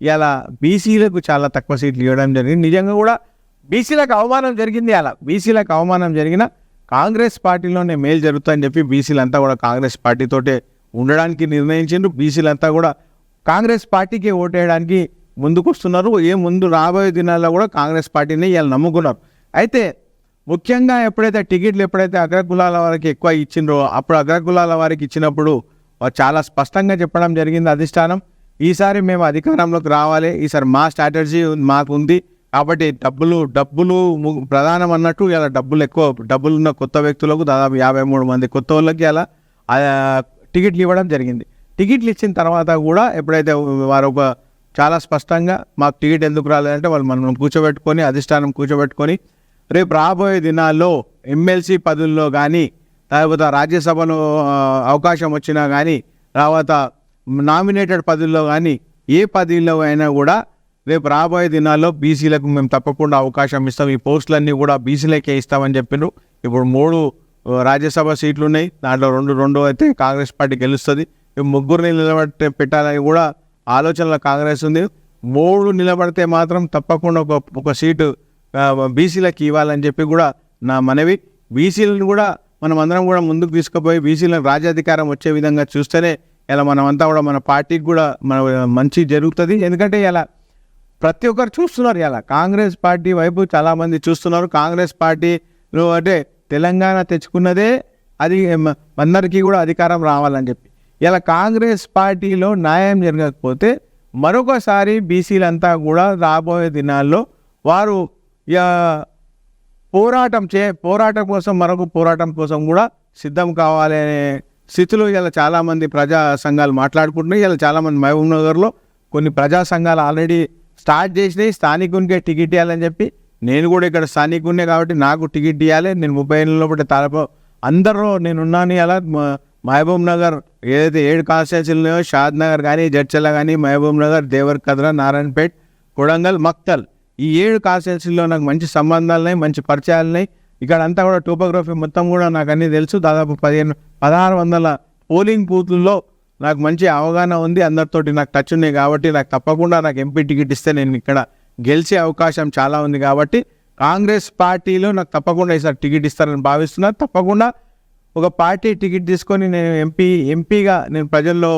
ఇలా బీసీలకు చాలా తక్కువ సీట్లు ఇవ్వడం జరిగింది. నిజంగా కూడా బీసీలకు అవమానం జరిగింది. అలా బీసీలకు అవమానం జరిగిన కాంగ్రెస్ పార్టీలోనే మేలు జరుగుతుందని చెప్పి బీసీలంతా కూడా కాంగ్రెస్ పార్టీతోటే ఉండడానికి నిర్ణయించారు. బీసీలంతా కూడా కాంగ్రెస్ పార్టీకి ఓటేయడానికి ముందుకు వస్తున్నారు. ముందు రాబోయే దినాల్లో కూడా కాంగ్రెస్ పార్టీని ఇలా నమ్ముకున్నారు. అయితే ముఖ్యంగా ఎప్పుడైతే అగ్రకులాల వారికి ఎక్కువ ఇచ్చిండ్రో అప్పుడు అగ్రకులాల వారికి ఇచ్చినప్పుడు చాలా స్పష్టంగా చెప్పడం జరిగింది అధిష్టానం, ఈసారి మేము అధికారంలోకి రావాలి, ఈసారి మా స్ట్రాటజీ మాకు ఉంది కాబట్టి డబ్బులు ప్రధానం అన్నట్టు ఇలా డబ్బులు ఉన్న కొత్త వ్యక్తులకు దాదాపు 53 మంది కొత్త వాళ్ళకి అలా టికెట్లు ఇవ్వడం జరిగింది. టికెట్లు ఇచ్చిన తర్వాత కూడా ఎప్పుడైతే వారు చాలా స్పష్టంగా మాకు టికెట్ ఎందుకు రాలేదంటే వాళ్ళు మనం కూర్చోబెట్టుకొని అధిష్టానం కూర్చోబెట్టుకొని రేపు రాబోయే దినాల్లో ఎమ్మెల్సీ పదవుల్లో కానీ తర్వాత రాజ్యసభలో అవకాశం వచ్చినా కానీ తర్వాత నామినేటెడ్ పదవుల్లో కానీ ఏ పదవిలో అయినా కూడా రేపు రాబోయే దినాల్లో బీసీలకు మేము తప్పకుండా అవకాశం ఇస్తాం, ఈ పోస్టులన్నీ కూడా బీసీలకే ఇస్తామని చెప్పినారు. ఇప్పుడు 3 రాజ్యసభ సీట్లు ఉన్నాయి, దాంట్లో రెండు అయితే కాంగ్రెస్ పార్టీ గెలుస్తుంది. 3 పెట్టాలని కూడా ఆలోచనలో కాంగ్రెస్ ఉంది. 3 నిలబడితే మాత్రం తప్పకుండా ఒక సీటు బీసీలకు ఇవ్వాలని చెప్పి కూడా నా మనవి. బీసీలను కూడా మనం అందరం కూడా ముందుకు తీసుకుపోయి బీసీలకు రాజ్యాధికారం వచ్చే విధంగా చూస్తేనే ఇలా మనమంతా కూడా మన పార్టీకి కూడా మంచి జరుగుతుంది. ఎందుకంటే ఇలా ప్రతి ఒక్కరు చూస్తున్నారు, ఇలా కాంగ్రెస్ పార్టీ వైపు చాలామంది చూస్తున్నారు. కాంగ్రెస్ పార్టీలో అంటే తెలంగాణ తెచ్చుకున్నదే అది అందరికీ కూడా అధికారం రావాలని చెప్పి. ఇలా కాంగ్రెస్ పార్టీలో న్యాయం జరగకపోతే మరొకసారి బీసీలంతా కూడా రాబోయే దినాల్లో వారు పోరాటం కోసం మరొక పోరాటం కోసం కూడా సిద్ధం కావాలనే స్థితిలో ఇలా చాలామంది ప్రజా సంఘాలు మాట్లాడుకుంటున్నాయి. ఇలా చాలామంది మహబూబ్ నగర్లో కొన్ని ప్రజా సంఘాలు ఆల్రెడీ స్టార్ట్ చేసినాయి స్థానికునికే టికెట్ ఇవ్వాలని చెప్పి. నేను కూడా ఇక్కడ స్థానికునే కాబట్టి నాకు టికెట్ ఇవ్వాలి, నేను 30 ఏళ్ళ లోపల తలపో అందరూ నేనున్నాను. అలా మహబూబ్ నగర్ ఏదైతే 7 కాన్స్టిట్యున్సీలు ఉన్నాయో షాద్ నగర్ కానీ జడ్చల్ల కానీ మహబూబ్ నగర్ దేవరకద్ర నారాయణపేట్ కొడంగల్ మక్తల్ ఈ 7 కాన్స్టిట్యున్సీల్లో నాకు మంచి సంబంధాలు ఉన్నాయి, మంచి పరిచయాలు ఉన్నాయి. ఇక్కడ అంతా కూడా టోపోగ్రఫీ మొత్తం కూడా నాకు అన్నీ తెలుసు. దాదాపు 1600 పోలింగ్ బూత్లలో నాకు మంచి అవగాహన ఉంది, అందరితోటి నాకు టచ్ ఉన్నాయి. కాబట్టి నాకు తప్పకుండా నాకు ఎంపీ టికెట్ ఇస్తే నేను ఇక్కడ గెలిచే అవకాశం చాలా ఉంది. కాబట్టి కాంగ్రెస్ పార్టీలో నాకు తప్పకుండా ఈసారి టికెట్ ఇస్తారని భావిస్తున్నాను. తప్పకుండా ఒక పార్టీ టికెట్ తీసుకొని నేను ఎంపీగా నేను ప్రజల్లో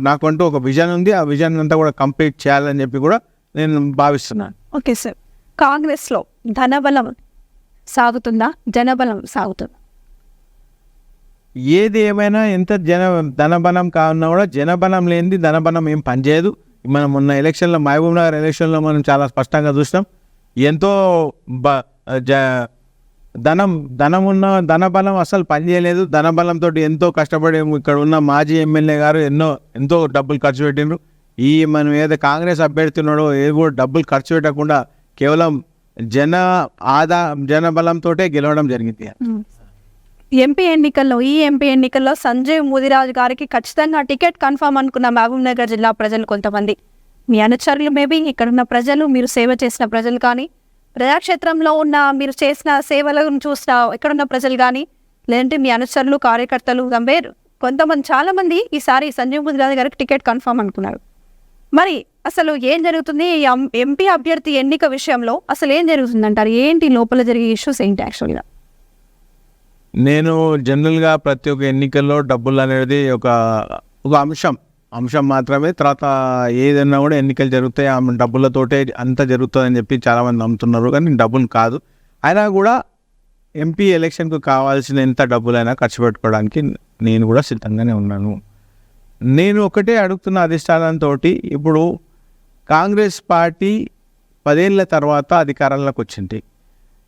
నాకంటూ ఒక విజన్ ఉంది, ఆ విజన్ అంతా కూడా కంప్లీట్ చేయాలని చెప్పి కూడా నేను భావిస్తున్నాను.
ఓకే సార్, కాంగ్రెస్లో ధనబలం సాగుతుందా, జనబలం సాగుతుందా?
ఏది ఏమైనా ఎంత ధనబలం కావున్నా కూడా జనబలం లేనిది ధనబలం ఏం పనిచేయదు. మనం మొన్న ఎలక్షన్లో మహబూబ్ నగర్ ఎలక్షన్లో మనం చాలా స్పష్టంగా చూసినాం. ఎంతో ధనబలం అసలు పనిచేయలేదు. ధనబలంతో ఎంతో కష్టపడి ఇక్కడ ఉన్న మాజీ ఎమ్మెల్యే గారు ఎంతో డబ్బులు ఖర్చు పెట్టిండ్రు. మనం ఏదో కాంగ్రెస్ అభ్యర్థి ఉన్నాడో ఏది కూడా డబ్బులు ఖర్చు పెట్టకుండా కేవలం జనబలంతో గెలవడం జరిగింది.
ఈ ఎంపీ ఎన్నికల్లో సంజయ్ ముదిరాజు గారికి ఖచ్చితంగా టికెట్ కన్ఫర్మ్ అనుకున్న మహబూబ్ నగర్ జిల్లా ప్రజలు కొంతమంది, మీ అనుచరులు, మేబీ ఇక్కడున్న ప్రజలు, మీరు సేవ చేసిన ప్రజలు కానీ, ప్రజాక్షేత్రంలో ఉన్న మీరు చేసిన సేవలను చూసిన ఇక్కడున్న ప్రజలు కానీ, లేదంటే మీ అనుచరులు, కార్యకర్తలు కొంతమంది చాలామంది ఈసారి సంజయ్ ముదిరాజు గారికి టికెట్ కన్ఫర్మ్ అనుకున్నారు. మరి అసలు ఏం జరుగుతుంది ఎంపీ అభ్యర్థి ఎన్నిక విషయంలో? అసలు ఏం జరుగుతుంది అంటారు? ఏంటి లోపల జరిగే ఇష్యూస్ ఏంటి యాక్చువల్గా?
నేను జనరల్గా ప్రతి ఒక్క ఎన్నికల్లో డబ్బులు అనేది ఒక అంశం మాత్రమే. తర్వాత ఏదైనా కూడా ఎన్నికలు జరుగుతాయి, ఆ డబ్బులతోటే అంతా జరుగుతుందని చెప్పి చాలామంది నమ్ముతున్నారు. కానీ డబ్బులు కాదు. అయినా కూడా ఎంపీ ఎలక్షన్కు కావాల్సిన ఎంత డబ్బులైనా ఖర్చు పెట్టుకోవడానికి నేను కూడా సిద్ధంగానే ఉన్నాను. నేను ఒకటే అడుగుతున్న అధిష్టానంతో, ఇప్పుడు కాంగ్రెస్ పార్టీ 10 ఏళ్ళ తర్వాత అధికారంలోకి వచ్చింది.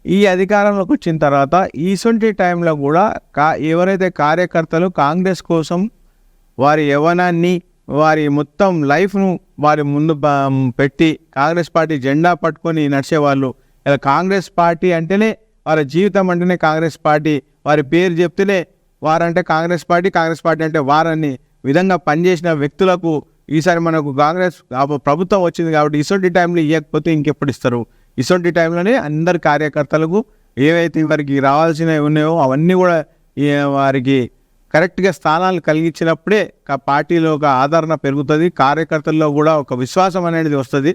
ఈ అధికారంలోకి వచ్చిన తర్వాత ఈసొంటి టైంలో కూడా ఎవరైతే కార్యకర్తలు కాంగ్రెస్ కోసం వారి యవ్వనాన్ని, వారి మొత్తం లైఫ్ను వారి ముందు పెట్టి కాంగ్రెస్ పార్టీ జెండా పట్టుకొని నడిచేవాళ్ళు, ఇలా కాంగ్రెస్ పార్టీ అంటేనే వారి జీవితం అంటేనే కాంగ్రెస్ పార్టీ, వారి పేరు చెప్తేనే వారంటే కాంగ్రెస్ పార్టీ అంటే వారని విధంగా పనిచేసిన వ్యక్తులకు ఈసారి మనకు కాంగ్రెస్ ప్రభుత్వం వచ్చింది కాబట్టి ఇసొంటి టైంలో ఇవ్వకపోతే ఇంకెప్పుడు ఇస్తారు? ఇసొంటి టైంలోనే అందరి కార్యకర్తలకు ఏవైతే వారికి రావాల్సినవి ఉన్నాయో అవన్నీ కూడా వారికి కరెక్ట్గా స్థానాలు కలిగించినప్పుడే పార్టీలో ఒక ఆదరణ పెరుగుతుంది, కార్యకర్తల్లో కూడా ఒక విశ్వాసం అనేది వస్తుంది.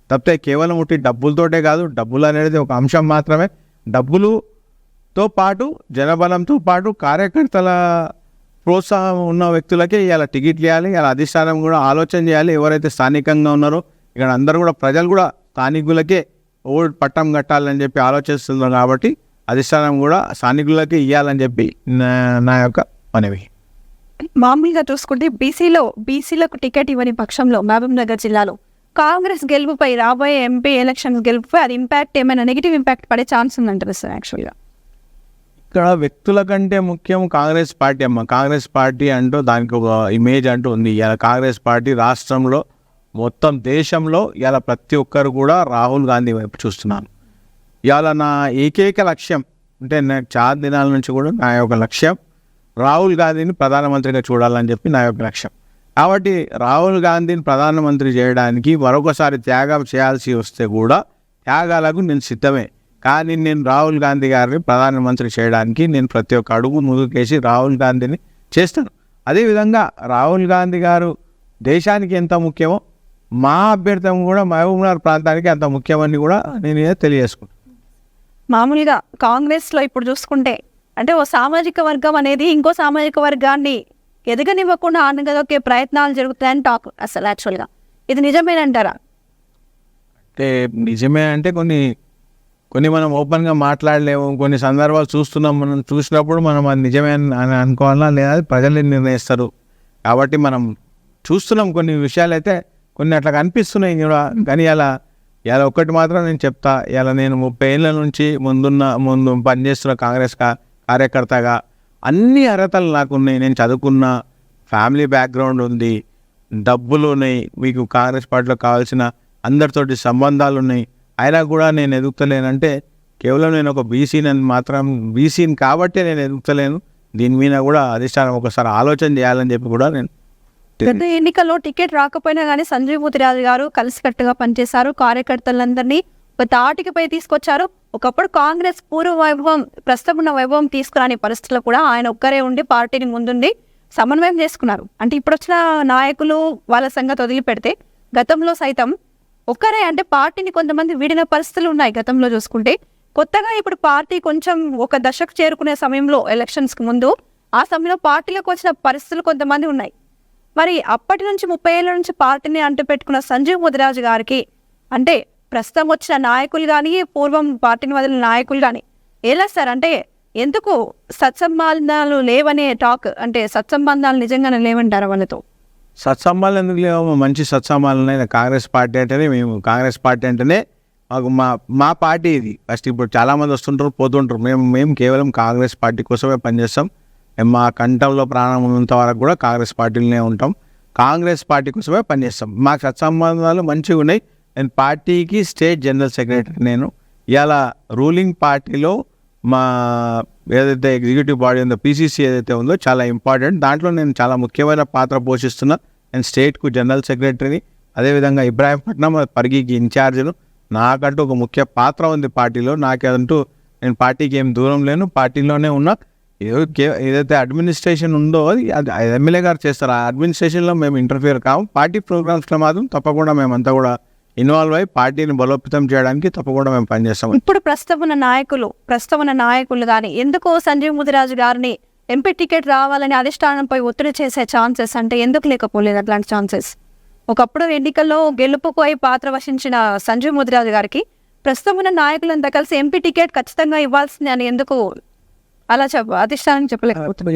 తప్పితే కేవలం ఉట్టి డబ్బులతోటే కాదు, డబ్బులు అనేది ఒక అంశం మాత్రమే. డబ్బులుతో పాటు జనబలంతో పాటు కార్యకర్తల ప్రోత్సాహం ఉన్న వ్యక్తులకే ఇలా టికెట్లు ఇవ్వాలి. ఇలా అధిష్టానం కూడా ఆలోచన చేయాలి. ఎవరైతే స్థానికంగా ఉన్నారో ఇక్కడ అందరూ కూడా ప్రజలు కూడా స్థానికులకే ఓటు పట్టం కట్టాలని చెప్పి ఆలోచిస్తున్నారు. కాబట్టి అధిష్టానం కూడా స్థానికులకే ఇవ్వాలని చెప్పి నా యొక్క మనవి.
మామూలుగా చూసుకుంటే బీసీలకు టికెట్ ఇవ్వని పక్షంలో మహబూబ్ నగర్ జిల్లాలో కాంగ్రెస్ గెలుపుపై రాబోయే ఎంపీ ఎలక్షన్ గెలుపుపై అది ఇంపాక్ట్ ఏమైనా నెగిటివ్ ఇంపాక్ట్ పడే ఛాన్స్ ఉందంటారు సార్? యాక్చువల్గా
ఇక్కడ వ్యక్తుల కంటే ముఖ్యం కాంగ్రెస్ పార్టీ అమ్మ. కాంగ్రెస్ పార్టీ అంటూ దానికి ఒక ఇమేజ్ అంటూ ఉంది. ఇలా కాంగ్రెస్ పార్టీ రాష్ట్రంలో మొత్తం దేశంలో ఇలా ప్రతి ఒక్కరు కూడా రాహుల్ గాంధీ వైపు చూస్తున్నాను. ఇవాళ నా ఏకైక లక్ష్యం అంటే నాకు చాలా దినాల నుంచి కూడా నా యొక్క లక్ష్యం రాహుల్ గాంధీని ప్రధానమంత్రిగా చూడాలని చెప్పి నా యొక్క లక్ష్యం. కాబట్టి రాహుల్ గాంధీని ప్రధానమంత్రి చేయడానికి మరొకసారి త్యాగం చేయాల్సి వస్తే కూడా త్యాగాలకు నేను సిద్ధమే. కానీ నేను రాహుల్ గాంధీ గారిని ప్రధానమంత్రి చేయడానికి నేను ప్రతి ఒక్క అడుగు ముందుకేసి రాహుల్ గాంధీని చేస్తాను. అదేవిధంగా రాహుల్ గాంధీ గారు దేశానికి ఎంత ముఖ్యమో మా అభ్యర్థం కూడా మహబూబ్ నగర్ ప్రాంతానికి అంత ముఖ్యమని కూడా నేను తెలియజేసుకుంటాను.
మామూలుగా కాంగ్రెస్లో ఇప్పుడు చూసుకుంటే అంటే ఓ సామాజిక వర్గం అనేది ఇంకో సామాజిక వర్గాన్ని ఎదగనివ్వకుండా ఆనగదొక్కే ప్రయత్నాలు జరుగుతాయని టాక్. అసలు యాక్చువల్గా ఇది నిజమేనంటారా?
అంటే నిజమే అంటే కొన్ని మనం ఓపెన్గా మాట్లాడలేము. కొన్ని సందర్భాలు చూస్తున్నాం. మనం చూసినప్పుడు మనం అది నిజమే అని అనుకోవాలా లేదా ప్రజలే నిర్ణయిస్తారు. కాబట్టి మనం చూస్తున్నాం కొన్ని విషయాలు అయితే కొన్ని అట్లా కనిపిస్తున్నాయి కూడా. కానీ ఇలా ఒక్కటి మాత్రం నేను చెప్తా, ఇలా నేను 30 ఏళ్ళ నుంచి ముందు పనిచేస్తున్న కాంగ్రెస్ కార్యకర్తగా అన్ని అర్హతలు నాకు ఉన్నాయి. నేను చదువుకున్న, ఫ్యామిలీ బ్యాక్గ్రౌండ్ ఉంది, డబ్బులు ఉన్నాయి, మీకు కాంగ్రెస్ పార్టీలో కావాల్సిన అందరితోటి సంబంధాలు ఉన్నాయి. అయినా కూడా నేను ఎదుగుతలేనంటే కేవలం నేను ఒక బీసీని కాబట్టి నేను ఎదుగుతలేను. దీని మీద కూడా అధిష్టానం ఒకసారి ఆలోచన చేయాలని చెప్పి కూడా నేను
గత ఎన్నికల్లో టికెట్ రాకపోయినా కానీ సంజయ్ మూతిరాజు గారు కలిసికట్టుగా పనిచేశారు. కార్యకర్తలందరినీ ఒక తాటికపై తీసుకొచ్చారు. ఒకప్పుడు కాంగ్రెస్ పూర్వ వైభవం ప్రస్తుతం ఉన్న వైభవం తీసుకురాని పరిస్థితుల్లో కూడా ఆయన ఒక్కరే ఉండి పార్టీని ముందుండి సమన్వయం చేసుకున్నారు. అంటే ఇప్పుడు వచ్చిన నాయకులు వాళ్ళ సంగతి వదిలిపెడితే గతంలో సైతం ఒక్కరే అంటే పార్టీని కొంతమంది వీడిన పరిస్థితులు ఉన్నాయి. గతంలో చూసుకుంటే కొత్తగా ఇప్పుడు పార్టీ కొంచెం ఒక దశకు చేరుకునే సమయంలో ఎలక్షన్స్కి ముందు ఆ సమయంలో పార్టీలోకి వచ్చిన పరిస్థితులు కొంతమంది ఉన్నాయి. మరి అప్పటి నుంచి 30 ఏళ్ళ నుంచి పార్టీని అంటుపెట్టుకున్న సంజయ్ మూతిరాజు గారికి అంటే ప్రస్తుతం వచ్చిన నాయకులు కానీ పూర్వం పార్టీని వదిలిన నాయకులు కానీ ఎలా సార్ అంటే ఎందుకు సత్సంబంధాలు లేవనే టాక్? అంటే సత్సంబంధాలు నిజంగానే లేవంటారా వాళ్ళతో?
సత్సంబాలు ఎందుకు లేవు? మంచి సత్సంబాలు ఉన్నాయి. కాంగ్రెస్ పార్టీ అంటేనే మాకు మా పార్టీ ఇది. ఫస్ట్ ఇప్పుడు చాలామంది వస్తుంటారు పోతుంటారు. మేము కేవలం కాంగ్రెస్ పార్టీ కోసమే పనిచేస్తాం. మా కంఠంలో ప్రాణం ఉన్నంత వరకు కూడా కాంగ్రెస్ పార్టీలోనే ఉంటాం. కాంగ్రెస్ పార్టీ కోసమే పనిచేస్తాం. మాకు సత్సంబంధాలు మంచిగా ఉన్నాయి. నేను పార్టీకి స్టేట్ జనరల్ సెక్రటరీ. నేను ఇలా రూలింగ్ పార్టీలో మా ఏదైతే ఎగ్జిక్యూటివ్ బాడీ ఉందో పీసీసీ ఏదైతే ఉందో చాలా ఇంపార్టెంట్. దాంట్లో నేను చాలా ముఖ్యమైన పాత్ర పోషిస్తున్నా. నేను స్టేట్కు జనరల్ సెక్రటరీని. అదేవిధంగా ఇబ్రాహీంపట్నం పరిగికి ఇన్ఛార్జ్ను. నాకంటూ ఒక ముఖ్య పాత్ర ఉంది పార్టీలో. నాకంటూ నేను పార్టీకి ఏం దూరం లేను, పార్టీలోనే ఉన్నా. ఏదైతే అడ్మినిస్ట్రేషన్ ఉందో అది ఎమ్మెల్యే గారు చేస్తారు. ఆ అడ్మినిస్ట్రేషన్లో మేము ఇంటర్ఫియర్ కాము. పార్టీ ప్రోగ్రామ్స్లో మాత్రం తప్పకుండా మేమంతా కూడా ఇన్వాల్వ్ అయ్యి పార్టీని బలోపేతం చేయడానికి తప్పకుండా మేము పనిచేస్తాం.
ఇప్పుడు ప్రస్తుతం ఉన్న నాయకులు కానీ ఎందుకు సంజయ్ మూతిరాజు గారిని ఎంపీ టికెట్ రావాలని అధిష్టానంపై ఒత్తిడి చేసే ఛాన్సెస్ అంటే ఎందుకు లేకపోలేదు అట్లాంటి ఛాన్సెస్? ఒకప్పుడు ఎన్నికల్లో గెలుపుకు అయి పాత్ర వహించిన సంజయ్ మూతిరాజు గారికి ప్రస్తుతం ఉన్న నాయకులంతా కలిసి ఎంపీ టికెట్ ఖచ్చితంగా ఇవ్వాల్సింది అని ఎందుకు అలా అధిష్టానం చెప్పలేకపోతుంది?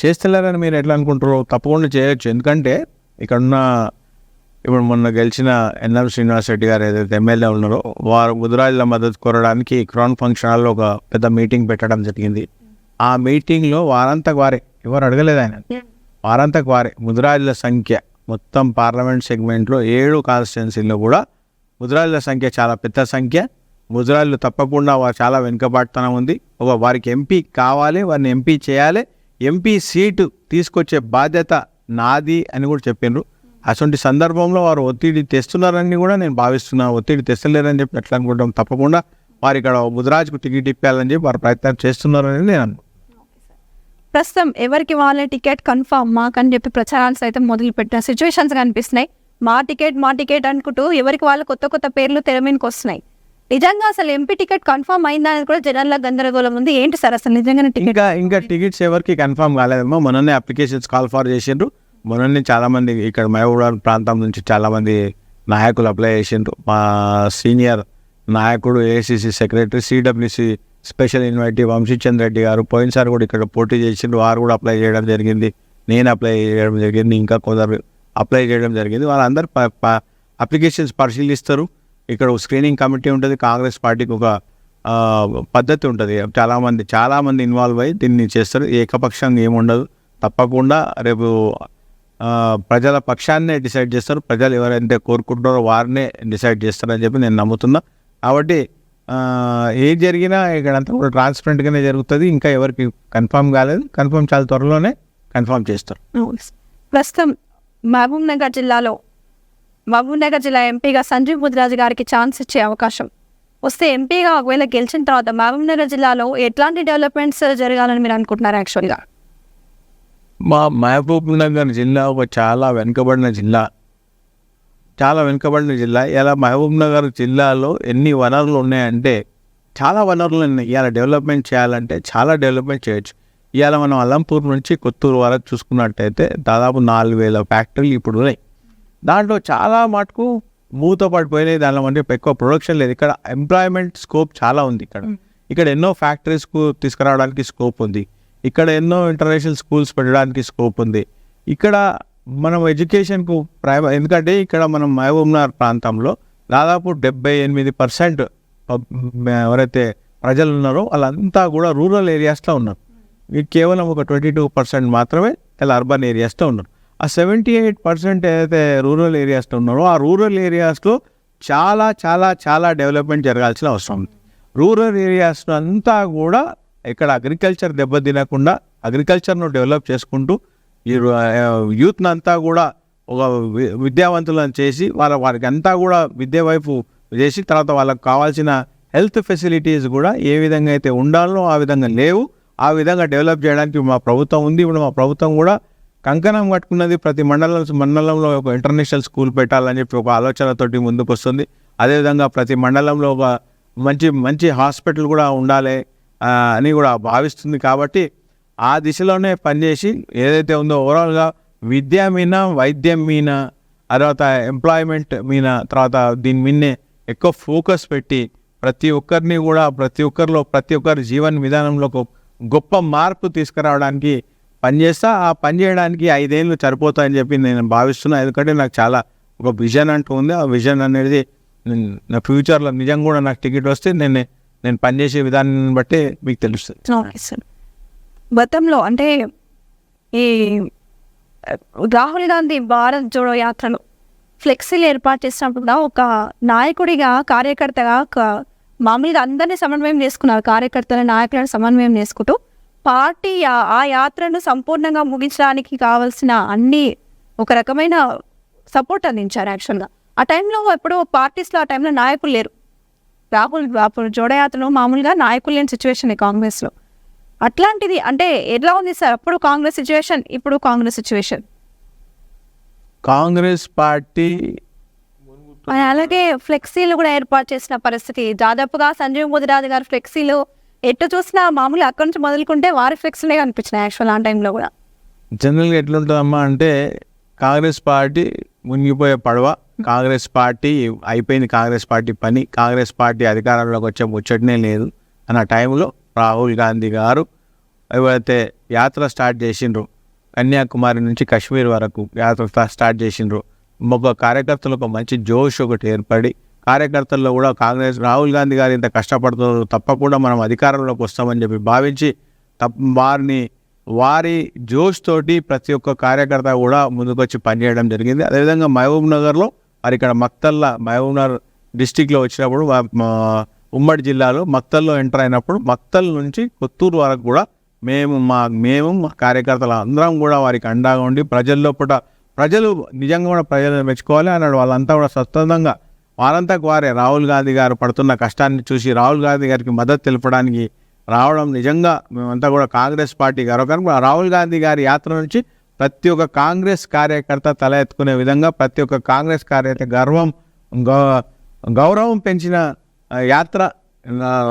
చేస్తలేరని మీరు ఎట్లా అనుకుంటారు? తప్పకుండా చేయొచ్చు. ఎందుకంటే ఇక్కడున్న ఇప్పుడు మొన్న గెలిచిన ఎన్ఎం శ్రీనివాస్ రెడ్డి గారు ఏదైతే ఎమ్మెల్యే ఉన్నారో వారు ముదిరాజుల మద్దతు కోరడానికి క్రౌన్ ఫంక్షన్ హాల్లో ఒక పెద్ద మీటింగ్ పెట్టడం జరిగింది. ఆ మీటింగ్లో వారంతకు వారే ఎవరు అడగలేదు ఆయన. వారంతకు వారే ముదిరాజుల సంఖ్య మొత్తం పార్లమెంట్ సెగ్మెంట్లో 7 కాన్స్టిట్యున్సీల్లో కూడా ముదిరాజుల సంఖ్య చాలా పెద్ద సంఖ్య. ముదిరాజులు తప్పకుండా వారు చాలా వెనుకబాటుతనం ఉంది. వారికి ఎంపీ కావాలి, వారిని ఎంపీ చేయాలి, ఎంపీ సీటు తీసుకొచ్చే బాధ్యత నాది అని కూడా చెప్పిండ్రు. అటువంటి సందర్భంలో వారు ఒత్తిడి తెస్తున్నారని కూడా నేను భావిస్తున్నాను. ఒత్తిడి తెస్తలేరని చెప్పి ఎట్లా అనుకుంటాం? తప్పకుండా వారు ఇక్కడ ముదిరాజుకు టికెట్ ఇప్పాలని చెప్పి వారు ప్రయత్నం చేస్తున్నారని నేను అనుకుంటున్నాను.
ప్రస్తుతం ఎవరికి వాళ్ళ టికెట్ కన్ఫర్మ్ మాకని చెప్పి ప్రచారాలు సైతం మొదలుపెట్టిన సిచ్యువేషన్స్ కనిపిస్తున్నాయి. మా టికెట్ అనుకుంటూ ఎవరికి వాళ్ళు కొత్త కొత్త పేర్లు తెర మీదకి వస్తున్నాయి. నిజంగా అసలు ఎంపీ టికెట్ కన్ఫర్మ్ అయిందా అనేది కూడా జనాల్లో గందరగోళం ఉంది. ఏంటి సార్ అసలు నిజంగానే టికెట్?
ఇంకా టికెట్స్ ఎవరికి కన్ఫర్మ్ కాలేదమ్మా. మొన్ననే అప్లికేషన్స్ కాల్ ఫర్ చేసిండ్రు. మొన్ననే చాలామంది ఇక్కడ మహబూబాబాద్ ప్రాంతం నుంచి చాలామంది నాయకులు అప్లై చేసిండ్రు. మా సీనియర్ నాయకుడు AICC secretary CWC special invitee Vamsichandra Reddy గారు పోయినసారి కూడా ఇక్కడ పోటీ చేసిండ్రు. వారు కూడా అప్లై చేయడం జరిగింది. నేను అప్లై చేయడం జరిగింది. ఇంకా కొందరు అప్లై చేయడం జరిగింది. వాళ్ళందరూ అప్లికేషన్స్ పరిశీలిస్తారు. ఇక్కడ స్క్రీనింగ్ కమిటీ ఉంటుంది. కాంగ్రెస్ పార్టీకి ఒక పద్ధతి ఉంటుంది. చాలామంది ఇన్వాల్వ్ అయ్యి దీన్ని చేస్తారు. ఏకపక్షంగా ఏముండదు. తప్పకుండా రేపు ప్రజల పక్షాన్నే డిసైడ్ చేస్తారు. ప్రజలు ఎవరైతే కోరుకుంటారో వారినే డిసైడ్ చేస్తారని చెప్పి నేను నమ్ముతున్నా. కాబట్టి ఏది జరిగినా ఇక్కడంతా కూడా ట్రాన్స్పరెంట్గానే జరుగుతుంది. ఇంకా ఎవరికి కన్ఫర్మ్ కాలేదు. కన్ఫర్మ్ చాలా త్వరలోనే కన్ఫర్మ్ చేస్తారు.
ప్రస్తుతం మహబూబ్ నగర్ జిల్లా ఎంపీగా సంజీవ్ ముదిరాజు గారికి ఛాన్స్ ఇచ్చే అవకాశం వస్తే, ఎంపీగా ఒకవేళ గెలిచిన తర్వాత మహబూబ్ నగర్ జిల్లాలో ఎట్లాంటి డెవలప్మెంట్స్ జరగాలని మీరు అనుకుంటున్నారు? యాక్చువల్గా
మా మహబూబ్ నగర్ జిల్లా ఒక చాలా వెనుకబడిన జిల్లా. ఇలా మహబూబ్ నగర్ జిల్లాలో ఎన్ని వనరులు ఉన్నాయంటే చాలా వనరులు ఉన్నాయి. ఇవాళ డెవలప్మెంట్ చేయాలంటే చాలా డెవలప్మెంట్ చేయొచ్చు. ఇవాళ మనం అలంపూర్ నుంచి కొత్తూరు వరకు చూసుకున్నట్టయితే దాదాపు 4,000 ఫ్యాక్టరీలు ఇప్పుడు ఉన్నాయి. దాంట్లో చాలా మటుకు మూత పడిపోయినాయి. దానిలో అంటే ఎక్కువ ప్రొడక్షన్ లేదు. ఇక్కడ ఎంప్లాయ్మెంట్ స్కోప్ చాలా ఉంది. ఇక్కడ ఎన్నో ఫ్యాక్టరీస్కు తీసుకురావడానికి స్కోప్ ఉంది. ఇక్కడ ఎన్నో ఇంటర్నేషనల్ స్కూల్స్ పెట్టడానికి స్కోప్ ఉంది. ఇక్కడ మనం ఎడ్యుకేషన్కు ఎందుకంటే ఇక్కడ మనం మహబూబ్నగర్ ప్రాంతంలో దాదాపు 78% ఎవరైతే ప్రజలు ఉన్నారో వాళ్ళంతా కూడా రూరల్ ఏరియాస్లో ఉన్నారు. కేవలం ఒక 22% మాత్రమే ఇలా అర్బన్ ఏరియాస్లో ఉన్నారు. ఆ 78% ఏదైతే రూరల్ ఏరియాస్లో ఉన్నారో ఆ రూరల్ ఏరియాస్లో చాలా చాలా చాలా డెవలప్మెంట్ జరగాల్సిన అవసరం ఉంది. రూరల్ ఏరియాస్లో అంతా కూడా ఇక్కడ అగ్రికల్చర్ దెబ్బతినకుండా అగ్రికల్చర్ను డెవలప్ చేసుకుంటూ ఈ యూత్ని అంతా కూడా ఒక విద్యావంతులను చేసి వారికి అంతా కూడా విద్య వైపు చేసి తర్వాత వాళ్ళకు కావాల్సిన హెల్త్ ఫెసిలిటీస్ కూడా ఏ విధంగా అయితే ఉండాలో ఆ విధంగా లేవు. ఆ విధంగా డెవలప్ చేయడానికి మా ప్రభుత్వం ఉంది. ఇప్పుడు మా ప్రభుత్వం కూడా కంకణం కట్టుకున్నది. ప్రతి మండలంలో ఒక ఇంటర్నేషనల్ స్కూల్ పెట్టాలని చెప్పి ఒక ఆలోచనతోటి ముందుకు వస్తుంది. అదేవిధంగా ప్రతి మండలంలో ఒక మంచి హాస్పిటల్ కూడా ఉండాలి అని కూడా భావిస్తుంది. కాబట్టి ఆ దిశలోనే పనిచేసి ఏదైతే ఉందో ఓవరాల్గా విద్య మీద, వైద్యం మీద, తర్వాత ఎంప్లాయ్మెంట్ మీద, తర్వాత దీని మీదనే ఎక్కువ ఫోకస్ పెట్టి ప్రతి ఒక్కరి జీవన విధానంలో గొప్ప మార్పు తీసుకురావడానికి పనిచేస్తా. ఆ పని చేయడానికి 5 ఏళ్ళు సరిపోతాయని చెప్పి నేను భావిస్తున్నాను. ఎందుకంటే నాకు చాలా ఒక విజన్ అంటూ ఉంది. ఆ విజన్ అనేది నా ఫ్యూచర్లో నిజంగా కూడా నాకు టికెట్ వస్తే నేను పనిచేసే విధానాన్ని బట్టి మీకు తెలుస్తుంది.
Okay sir. గతంలో అంటే ఈ రాహుల్ గాంధీ భారత్ జోడో యాత్రలో ఫ్లెక్సీలు ఏర్పాటు చేసినప్పుడు కూడా ఒక నాయకుడిగా, కార్యకర్తగా మామూలుగా అందరినీ సమన్వయం చేసుకున్నారు. కార్యకర్తల నాయకులను సమన్వయం చేసుకుంటూ పార్టీ ఆ యాత్రను సంపూర్ణంగా ముగించడానికి కావాల్సిన అన్ని ఒక రకమైన సపోర్ట్ అందించారు. యాక్చువల్గా ఆ టైంలో ఎప్పుడో పార్టీస్లో ఆ టైంలో నాయకులు లేరు. రాహుల్ అప్పుడు జోడయాత్రలో మామూలుగా నాయకులు లేని సిచ్యువేషన్ కాంగ్రెస్లో. అట్లాంటిది అంటే ఎలా ఉంది సార్ అప్పుడు కాంగ్రెస్ సిచ్యువేషన్, ఇప్పుడు కాంగ్రెస్ సిచ్యువేషన్?
కాంగ్రెస్ పార్టీ
అలాగే ఫ్లెక్సీలు కూడా ఏర్పాటు చేసిన పరిస్థితి. దాదాపుగా సంజీవ్ ముదిరాజు గారు ఫ్లెక్సీలు ఎటు చూసినా మామూలుగా అక్కడి నుంచి మొదలుకుంటే వారి ఫ్లెక్సీలే కనిపించినాయి. యాక్చువల్ ఆ టైంలో కూడా
జనరల్గా ఎట్లుంటుందమ్మా అంటే కాంగ్రెస్ పార్టీ మునిగిపోయే పడవ, కాంగ్రెస్ పార్టీ అయిపోయింది, కాంగ్రెస్ పార్టీ పని, కాంగ్రెస్ పార్టీ అధికారంలోకి వచ్చే ముచ్చటనే లేదు అన్న టైంలో రాహుల్ గాంధీ గారు ఎవరైతే యాత్ర స్టార్ట్ చేసిండ్రు, కన్యాకుమారి నుంచి కాశ్మీర్ వరకు యాత్ర స్టార్ట్ చేసిండ్రు, ఒక కార్యకర్తలకు మంచి జోష్ ఒకటి ఏర్పడి కార్యకర్తల్లో కూడా రాహుల్ గాంధీ గారు ఇంత కష్టపడుతున్నారు, తప్పకుండా మనం అధికారంలోకి వస్తామని చెప్పి భావించి వారి జోష్ తోటి ప్రతి ఒక్క కార్యకర్త కూడా ముందుకొచ్చి పనిచేయడం జరిగింది. అదేవిధంగా మహబూబ్ నగర్లో మరి ఇక్కడ మహబూబ్ నగర్ డిస్టిక్లో వచ్చినప్పుడు ఉమ్మడి జిల్లాలో మక్తల్లో ఎంటర్ అయినప్పుడు మక్తల్ నుంచి కొత్తూరు వరకు కూడా మేము మా కార్యకర్తలు అందరం కూడా వారికి అండగా ఉండి ప్రజలు నిజంగా కూడా ప్రజలను మెచ్చుకోవాలి అన్నాడు. వాళ్ళంతా కూడా స్వచ్ఛందంగా వారే రాహుల్ గాంధీ గారు పడుతున్న కష్టాన్ని చూసి రాహుల్ గాంధీ గారికి మద్దతు తెలపడానికి రావడం నిజంగా మేమంతా కూడా కాంగ్రెస్ పార్టీ గర్వకారణం. రాహుల్ గాంధీ గారి యాత్ర నుంచి ప్రతి ఒక్క కాంగ్రెస్ కార్యకర్త తల ఎత్తుకునే విధంగా ప్రతి ఒక్క కాంగ్రెస్ కార్యకర్త గౌరవం పెంచిన యాత్ర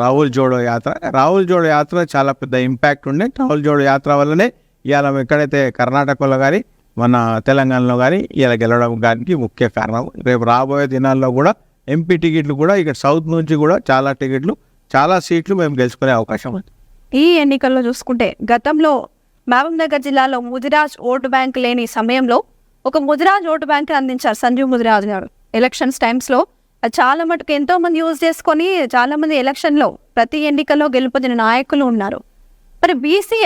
రాహుల్ జోడో యాత్ర. రాహుల్ జోడో యాత్ర చాలా పెద్ద ఇంపాక్ట్ ఉండే. రాహుల్ జోడో యాత్ర వల్లనే ఇవాళ ఎక్కడైతే కర్ణాటకలో కానీ మన తెలంగాణలో కానీ ఇలా గెలవడం దానికి ముఖ్య కారణం. రేపు రాబోయే దినాల్లో కూడా ఎంపీ టికెట్లు కూడా ఇక్కడ సౌత్ నుంచి కూడా చాలా టికెట్లు, చాలా సీట్లు మేము గెలుచుకునే అవకాశం ఉంది.
ఈ ఎన్నికల్లో చూసుకుంటే గతంలో మహబూబ్నగర్ జిల్లాలో ముదిరాజ్ ఓటు బ్యాంక్ లేని సమయంలో ఒక ముదిరాజ్ ఓటు బ్యాంక్ అందించారు సంజీవ్ ముదిరాజ్ గారు. ఎలక్షన్స్ టైమ్స్లో అది చాలా మటుకు ఎంతో మంది యూజ్ చేసుకొని చాలా మంది ఎలక్షన్లో ప్రతి ఎన్నికల్లో గెలుపొందిన నాయకులు ఉన్నారు. మరి బీసీ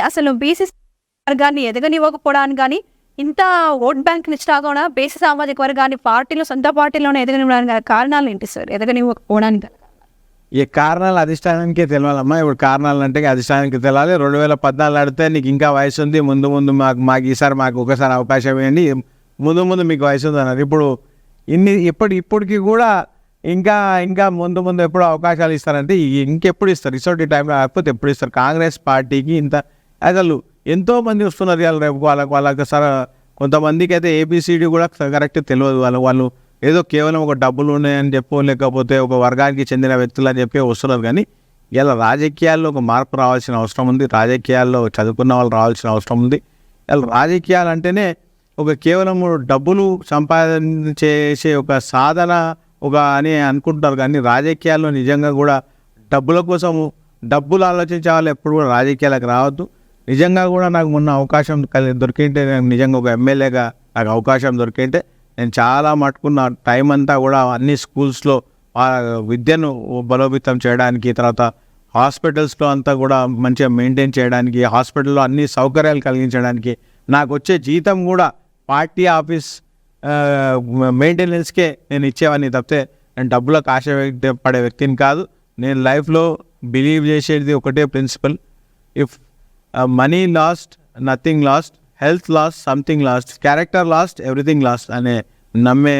వర్గాన్ని ఎదగనివ్వకపోవడానికి కానీ ఇంత ఓట్ బ్యాంక్ ఇచ్చినా కూడా బీసీ సామాజిక వర్గాన్ని సొంత పార్టీలోనే ఎదగనివ్వడానికి కారణాలు ఏంటి సార్? ఎదగనివ్వకపోవడానికి
ఈ కారణాలు అధిష్టానానికే తెలియాలమ్మా. ఇప్పుడు కారణాలు అంటే అధిష్టానానికి తెలియాలి. 2014 ఆడితే నీకు ఇంకా వయసు ఉంది, ముందు మాకు ఈసారి మాకు ఒకసారి అవకాశం ఇవ్వండి, ముందు మీకు వయసు ఉంది అన్నారు. ఇప్పుడు ఇప్పటికి కూడా ఇంకా ముందు ఎప్పుడు అవకాశాలు ఇస్తారంటే ఇంకెప్పుడు ఇస్తారు? ఇసోటి టైంలో కాకపోతే ఎప్పుడు ఇస్తారు? కాంగ్రెస్ పార్టీకి ఇంత అసలు ఎంతోమంది వస్తున్నారు ఇవాళ రేపు వాళ్ళకి సార్. కొంతమందికి అయితే ఏబిసిడి కూడా కరెక్ట్ తెలియదు. వాళ్ళు ఏదో కేవలం ఒక డబ్బులు ఉన్నాయని చెప్పో లేకపోతే ఒక వర్గానికి చెందిన వ్యక్తులు అని చెప్పి వస్తున్నారు. కానీ ఇలా రాజకీయాల్లో ఒక మార్పు రావాల్సిన అవసరం ఉంది. రాజకీయాల్లో చదువుకున్న వాళ్ళు రావాల్సిన అవసరం ఉంది. ఇలా రాజకీయాలు అంటేనే కేవలం డబ్బులు సంపాదన చేసే ఒక సాధన అని అనుకుంటున్నారు. కానీ రాజకీయాల్లో నిజంగా కూడా డబ్బుల కోసము డబ్బులు ఆలోచించే వాళ్ళు ఎప్పుడు కూడా రాజకీయాలకు రావద్దు. నిజంగా కూడా నాకు మొన్న అవకాశం దొరికింటే, నిజంగా ఒక ఎమ్మెల్యేగా నాకు అవకాశం దొరికింటే నేను చాలా మట్టుకున్న టైం అంతా కూడా అన్ని స్కూల్స్లో విద్యను బలోపేతం చేయడానికి, తర్వాత హాస్పిటల్స్లో అంతా కూడా మంచిగా మెయింటైన్ చేయడానికి, హాస్పిటల్లో అన్ని సౌకర్యాలు కలిగించడానికి, నాకు వచ్చే జీతం కూడా పార్టీ ఆఫీస్ మెయింటెనెన్స్కే నేను ఇచ్చేవాడిని తప్పితే నేను డబ్బులకు ఆశ పడే వ్యక్తిని కాదు. నేను లైఫ్లో బిలీవ్ చేసేది ఒకటే principle: if money lost, nothing lost, health lost, something lost, character lost, everything lost అనే నమ్మే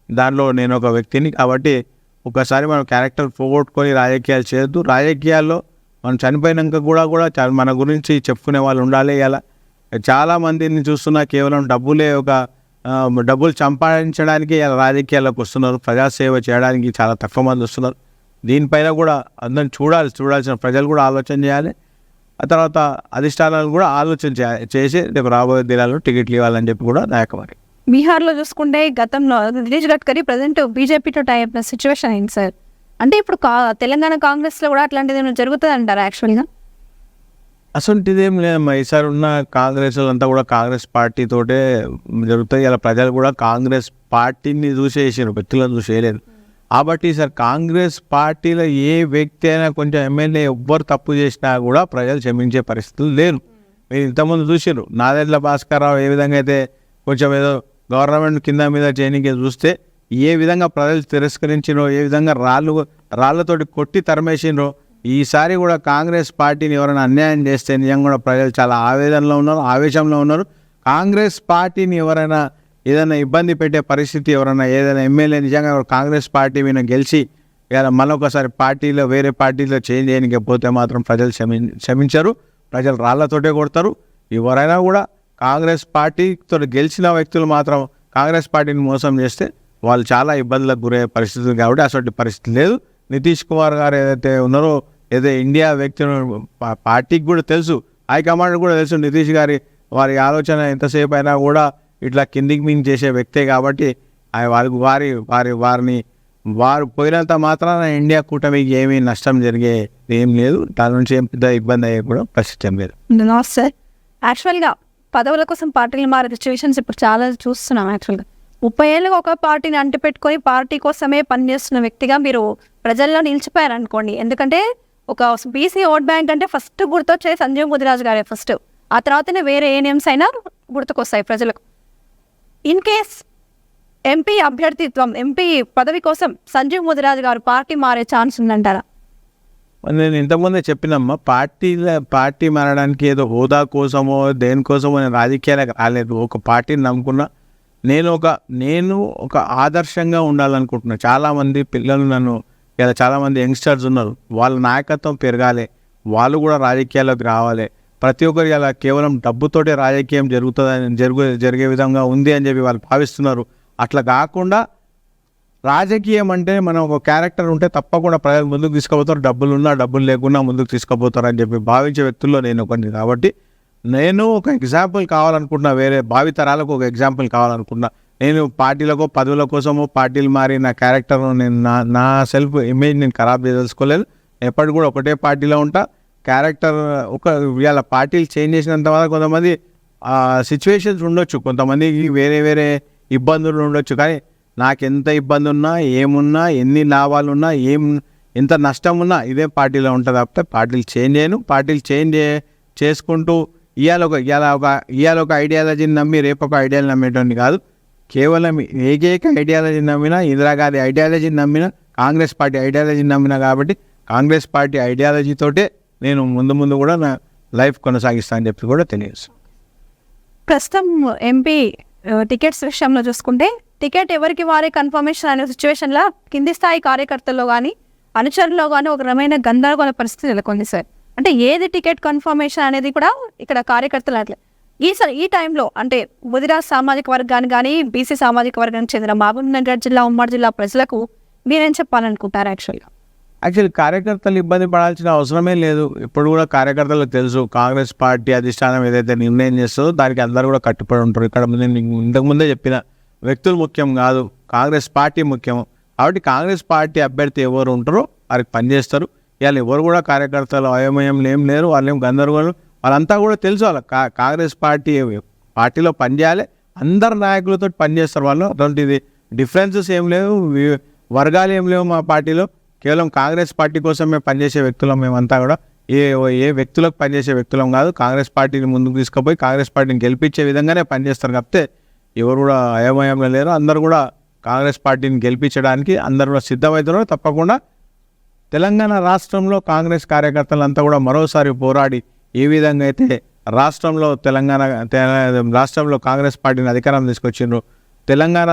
దానిలో నేను ఒక వ్యక్తిని. కాబట్టి ఒకసారి మనం క్యారెక్టర్ పోగొట్టుకొని రాజకీయాలు చేయొద్దు. రాజకీయాల్లో మనం చనిపోయినాక కూడా మన గురించి చెప్పుకునే వాళ్ళు ఉండాలి. ఇలా చాలామందిని చూస్తున్నా కేవలం డబ్బులు సంపాదించడానికి రాజకీయాల్లోకి వస్తున్నారు. ప్రజాసేవ చేయడానికి చాలా తక్కువ మంది వస్తున్నారు. దీనిపైన కూడా అందరిని చూడాల్సిన ప్రజలు కూడా ఆలోచన చేయాలి. ఆ తర్వాత అధిష్టానాలు కూడా ఆలోచన చేసి రేపు రాబోయే దినాల్లో టికెట్లు ఇవ్వాలని చెప్పి కూడా నాయకవారి.
బీహార్లో చూసుకుంటే గతంలో నితీష్ గడ్కరీ ప్రజెంట్ బీజేపీతో టై అయిన సిచ్యువేషన్ అయింది సార్. అంటే ఇప్పుడు తెలంగాణ కాంగ్రెస్లో కూడా అట్లాంటిది ఏమైనా జరుగుతుంది అంటారా? యాక్చువల్గా
అసలుంటిదేం లేదమ్మా. ఈసారి ఉన్న కాంగ్రెస్ అంతా కూడా కాంగ్రెస్ పార్టీతోటే జరుగుతాయి. ఇలా ప్రజలు కూడా కాంగ్రెస్ పార్టీని చూసేసారు, వ్యక్తులను చూసేయలేదు. కాబట్టి ఈసారి కాంగ్రెస్ పార్టీలో ఏ వ్యక్తి అయినా కొంచెం ఎమ్మెల్యే ఎవ్వరు తప్పు చేసినా కూడా ప్రజలు క్షమించే పరిస్థితులు లేరు. మీరు ఇంతకుముందు చూసారు నాదెండ్ల భాస్కర్ రావు ఏ విధంగా అయితే కొంచెం ఏదో గవర్నమెంట్ కింద మీద చేయడానికి చూస్తే ఏ విధంగా ప్రజలు తిరస్కరించినో, ఏ విధంగా రాళ్ళతోటి కొట్టి తరిమేసినో, ఈసారి కూడా కాంగ్రెస్ పార్టీని ఎవరైనా అన్యాయం చేస్తే నిజంగా కూడా ప్రజలు చాలా ఆవేదనలో ఉన్నారు, ఆవేశంలో ఉన్నారు. కాంగ్రెస్ పార్టీని ఎవరైనా ఏదైనా ఇబ్బంది పెట్టే పరిస్థితి, ఎవరైనా ఏదైనా ఎమ్మెల్యే నిజంగా కాంగ్రెస్ పార్టీ మీద గెలిచి మళ్ళొకసారి వేరే పార్టీలో చేంజ్ చేయకపోతే మాత్రం ప్రజలు క్షమించరు. ప్రజలు రాళ్లతోటే కొడతారు. ఎవరైనా కూడా కాంగ్రెస్ పార్టీతో గెలిచిన వ్యక్తులు మాత్రం కాంగ్రెస్ పార్టీని మోసం చేస్తే వాళ్ళు చాలా ఇబ్బందులకు గురయ్యే పరిస్థితి. కాబట్టి అటువంటి పరిస్థితి లేదు. నితీష్ కుమార్ గారు ఏదైతే ఉన్నారో, ఇండియా వ్యక్తులు పార్టీకి కూడా తెలుసు, హైకమాండ్ కూడా తెలుసు నితీష్ వారి ఆలోచన ఎంతసేపు అయినా కూడా ఇట్లా కిందికి మించి చేసే వ్యక్తే. కాబట్టి వారు పోయినంత మాత్రాన ఇండియా కూటమికి ఏమీ నష్టం జరిగే ఏం లేదు. దాని నుంచి ఏం పెద్ద ఇబ్బంది అయ్యే కూడా ప్రశ్న లేదు.
సార్ యాక్చువల్గా పదవుల కోసం పార్టీలు మారే సిచ్యువేషన్స్ ఇప్పుడు చాలా చూస్తున్నాం. యాక్చువల్గా 30 ఏళ్ళుగా ఒక పార్టీని అంటిపెట్టుకొని పార్టీ కోసమే పనిచేస్తున్న వ్యక్తిగా మీరు ప్రజల్లో నిలిచిపోయారు అనుకోండి. ఎందుకంటే ఒక బీసీ ఓట్ బ్యాంక్ అంటే ఫస్ట్ గుర్తొచ్చే సంజీవ్ ముదిరాజ్ గారే ఫస్ట్. ఆ తర్వాతనే వేరే ఏ నేమ్స్ అయినా గుర్తుకొస్తాయి ప్రజలకు. ఇన్ కేస్ ఎంపీ పదవి కోసం సంజీవ్ ముదిరాజ్ గారు పార్టీ మారే ఛాన్స్ ఉందంటారా?
నేను ఇంతకుముందే చెప్పినమ్మా, పార్టీ మారడానికి ఏదో హోదా కోసమో దేనికోసమో నేను రాజకీయాలకు రాలేదు. ఒక పార్టీని నమ్ముకున్నా. నేను ఒక ఆదర్శంగా ఉండాలనుకుంటున్నాను. చాలామంది పిల్లలు చాలామంది యంగ్స్టర్స్ ఉన్నారు, వాళ్ళ నాయకత్వం పెరగాలి, వాళ్ళు కూడా రాజకీయాల్లోకి రావాలి. ప్రతి ఒక్కరికి అలా కేవలం డబ్బుతోటే రాజకీయం జరిగే విధంగా ఉంది అని చెప్పి వాళ్ళు భావిస్తున్నారు. అట్లా కాకుండా రాజకీయం అంటే మనం ఒక క్యారెక్టర్ ఉంటే తప్పకుండా ప్రజలు ముందుకు తీసుకుపోతారు, డబ్బులు లేకున్నా ముందుకు తీసుకుపోతారు అని చెప్పి భావించే వ్యక్తుల్లో నేను ఒకటి. కాబట్టి నేను ఒక ఎగ్జాంపుల్ కావాలనుకుంటున్నా, వేరే భావితరాలకు ఒక ఎగ్జాంపుల్ కావాలనుకుంటున్నా. నేను పార్టీలకో పదవుల కోసమో పార్టీలు మారి నా క్యారెక్టర్ నేను నా సెల్ఫ్ ఇమేజ్ నేను ఖరాబ్ చేయదలుచుకోలేదు. ఎప్పటికి కూడా ఒకటే పార్టీలో ఉంటా. క్యారెక్టర్ ఇవాళ పార్టీలు చేంజ్ చేసినంత వల్ల కొంతమంది సిచ్యువేషన్స్ ఉండొచ్చు, కొంతమందికి వేరే ఇబ్బందులు ఉండొచ్చు. కానీ నాకు ఎంత ఇబ్బంది ఉన్నా, ఏమున్నా, ఎన్ని లాభాలున్నా, ఎంత నష్టం ఉన్నా ఇదే పార్టీలో ఉంటుంది తప్పితే పార్టీలు చేంజ్ చేయను. పార్టీలు చేంజ్ చేసుకుంటూ ఇవాళ ఒక ఐడియాలజీని నమ్మి రేపు ఒక ఐడియాలజీ నమ్మేటువంటి కాదు. కేవలం ఏకైక ఐడియాలజీని నమ్మినా, ఇందిరాగాంధీ ఐడియాలజీని నమ్మినా, కాంగ్రెస్ పార్టీ ఐడియాలజీని నమ్మినా. కాబట్టి కాంగ్రెస్ పార్టీ ఐడియాలజీతోటే నేను ముందు కూడా నా లైఫ్ కొనసాగిస్తాను అని చెప్పి కూడా తెలియదు.
ప్రస్తుతం ఎంపీ టికెట్స్ విషయంలో చూసుకుంటే టికెట్ ఎవరికి వారే కన్ఫర్మేషన్ అనే సిచ్యువేషన్లో కింది స్థాయి కార్యకర్తల్లో కానీ అనుచరుల్లో కానీ ఒక రకమైన గందరగోళ పరిస్థితి నెలకొంది సార్. అంటే ఏది టికెట్ కన్ఫర్మేషన్ అనేది కూడా ఇక్కడ కార్యకర్తలు అట్లే ఈ టైంలో అంటే ముదిరాజ్ సామాజిక వర్గాన్ని కానీ బీసీ సామాజిక వర్గానికి చెందిన మహబూబ్నగర్ జిల్లా, ఉమ్మడి జిల్లా ప్రజలకు మీరేం చెప్పాలనుకుంటారు?
యాక్చువల్లీ కార్యకర్తలు ఇబ్బంది పడాల్సిన అవసరమే లేదు. ఇప్పుడు కూడా కార్యకర్తలకు తెలుసు కాంగ్రెస్ పార్టీ అధిష్టానం ఏదైతే నిర్ణయం చేస్తుందో దానికి అందరూ కూడా కట్టుబడి ఉంటారు. ఇక్కడ నేను ఇంతకుముందే చెప్పిన వ్యక్తులు ముఖ్యం కాదు, కాంగ్రెస్ పార్టీ ముఖ్యం. కాబట్టి కాంగ్రెస్ పార్టీ అభ్యర్థి ఎవరు ఉంటారో వారికి పనిచేస్తారు. ఇవాళ ఎవరు కూడా కార్యకర్తలు అయోమయంలో ఏం లేరు, వాళ్ళు ఏం గందరగోళం, వాళ్ళంతా కూడా తెలుసు. వాళ్ళ కాంగ్రెస్ పార్టీలో పనిచేయాలి, అందరు నాయకులతో పనిచేస్తారు వాళ్ళు. అటువంటిది డిఫరెన్సెస్ ఏం లేవు, వర్గాలు ఏం లేవు మా పార్టీలో. కేవలం కాంగ్రెస్ పార్టీ కోసమే పనిచేసే వ్యక్తులం మేమంతా కూడా. ఏ వ్యక్తులకు పనిచేసే వ్యక్తులం కాదు. కాంగ్రెస్ పార్టీని ముందుకు తీసుకుపోయి కాంగ్రెస్ పార్టీని గెలిపించే విధంగానే పనిచేస్తారు. కాకపోతే ఎవరు కూడా అయోమయంలో లేరు. అందరూ కూడా కాంగ్రెస్ పార్టీని గెలిపించడానికి అందరూ కూడా సిద్ధమవుతారు. తప్పకుండా తెలంగాణ రాష్ట్రంలో కాంగ్రెస్ కార్యకర్తలంతా కూడా మరోసారి పోరాడి ఏ విధంగా అయితే రాష్ట్రంలో కాంగ్రెస్ పార్టీని అధికారం తీసుకొచ్చిండ్రు, తెలంగాణ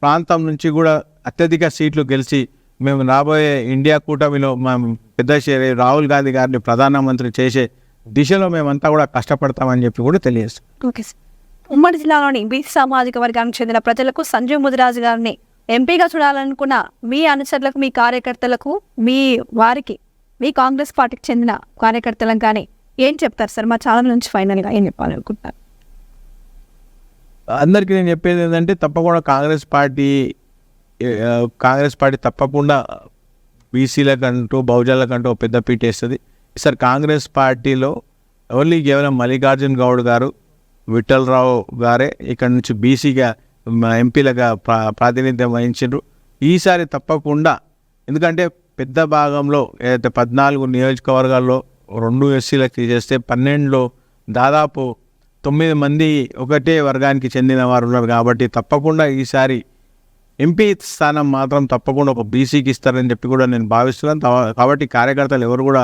ప్రాంతం నుంచి కూడా అత్యధిక సీట్లు గెలిచి మేము రాబోయే ఇండియా కూటమిలో మేము పెద్ద రాహుల్ గాంధీ గారిని ప్రధానమంత్రి చేసే దిశలో మేమంతా కూడా కష్టపడతామని చెప్పి కూడా తెలియజేస్తాం.
Okay sir. ఉమ్మడి జిల్లాలోని బీసీ సామాజిక వర్గానికి చెందిన ప్రజలకు సంజీవ్ ముదిరాజు గారిని ఎంపీగా చూడాలనుకున్న మీ అనుచరులకు, మీ కార్యకర్తలకు, మీ కాంగ్రెస్ పార్టీకి చెందిన కార్యకర్తలకు కానీ ఏం చెప్తారు సార్? మా ఛానల్ నుంచి ఫైనల్గా ఏం చెప్పాలనుకుంటున్నారు?
అందరికీ నేను చెప్పేది ఏంటంటే తప్పకుండా కాంగ్రెస్ పార్టీ తప్పకుండా బీసీలకంటూ బహుజనులకంటూ పెద్ద పీట వేస్తుంది. సార్ కాంగ్రెస్ పార్టీలో ఓన్లీ కేవలం మల్లికార్జున్ గౌడ్ గారు, విఠలరావు గారే ఇక్కడ నుంచి బీసీగా ఎంపీలుగా ప్రాతినిధ్యం వహించారు. ఈసారి తప్పకుండా, ఎందుకంటే పెద్ద భాగంలో ఏదైతే 14 నియోజకవర్గాల్లో 2 ఎస్సీలకు తీసేస్తే 12లో దాదాపు 9 మంది ఒకటే వర్గానికి చెందిన వారు ఉన్నారు. కాబట్టి తప్పకుండా ఈసారి ఎంపీ స్థానం మాత్రం తప్పకుండా ఒక బీసీకి ఇస్తారని చెప్పి కూడా నేను భావిస్తున్నాను. కాబట్టి కార్యకర్తలు ఎవరు కూడా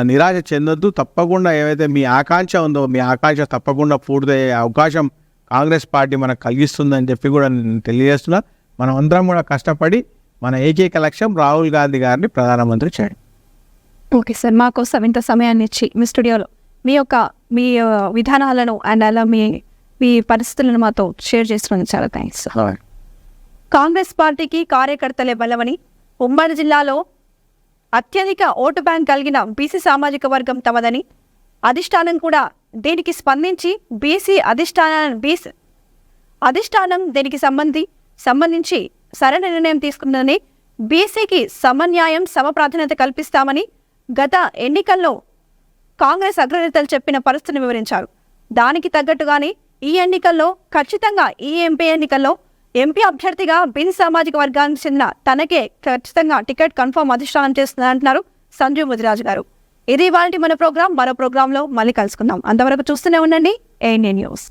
నిరాశ చెందొద్దు. తప్పకుండా ఏవైతే మీ ఆకాంక్ష ఉందో మీ ఆకాంక్ష తప్పకుండా పూర్తయ్యే అవకాశం కాంగ్రెస్ పార్టీ మనకు కలిగిస్తుందని చెప్పి కూడా నేను తెలియజేస్తున్నా. మనం అందరం కూడా కష్టపడి మన ఏకైక లక్ష్యం రాహుల్ గాంధీ గారిని ప్రధానమంత్రి చేయడం.
ఓకే సార్, మాకోసం ఇంత సమయాన్ని ఇచ్చి మీ స్టూడియోలో మీ విధానాలను అండ్ అలా మీ పరిస్థితులను మాతో షేర్ చేసుకున్నందుకు చాలా థ్యాంక్స్. కాంగ్రెస్ పార్టీకి కార్యకర్తలే బలమని, ఉమ్మడి జిల్లాలో అత్యధిక ఓటు బ్యాంక్ కలిగిన బీసీ సామాజిక వర్గం తమదని, అధిష్టానం కూడా దీనికి స్పందించి బీసీ అధిష్టానం దీనికి సంబంధించి సరైన నిర్ణయం తీసుకుందని, బీసీకి సమన్యాయం సమప్రాధాన్యత కల్పిస్తామని గత ఎన్నికల్లో కాంగ్రెస్ అగ్రనేతలు చెప్పిన పరిస్థితిని వివరించారు. దానికి తగ్గట్టుగానే ఈ ఎన్నికల్లో ఖచ్చితంగా ఎంపీ అభ్యర్థిగా బీసీ సామాజిక వర్గానికి చెందిన తనకే ఖచ్చితంగా టికెట్ కన్ఫర్మ్ అధిష్టానం చేస్తుందంటున్నారు సంజీవ్ ముదిరాజు గారు. ఇది ఇవాల్టి మన ప్రోగ్రాం. మరో ప్రోగ్రాంలో మళ్ళీ కలుసుకుందాం. అంతవరకు చూస్తూనే ఉండండి ANN న్యూస్.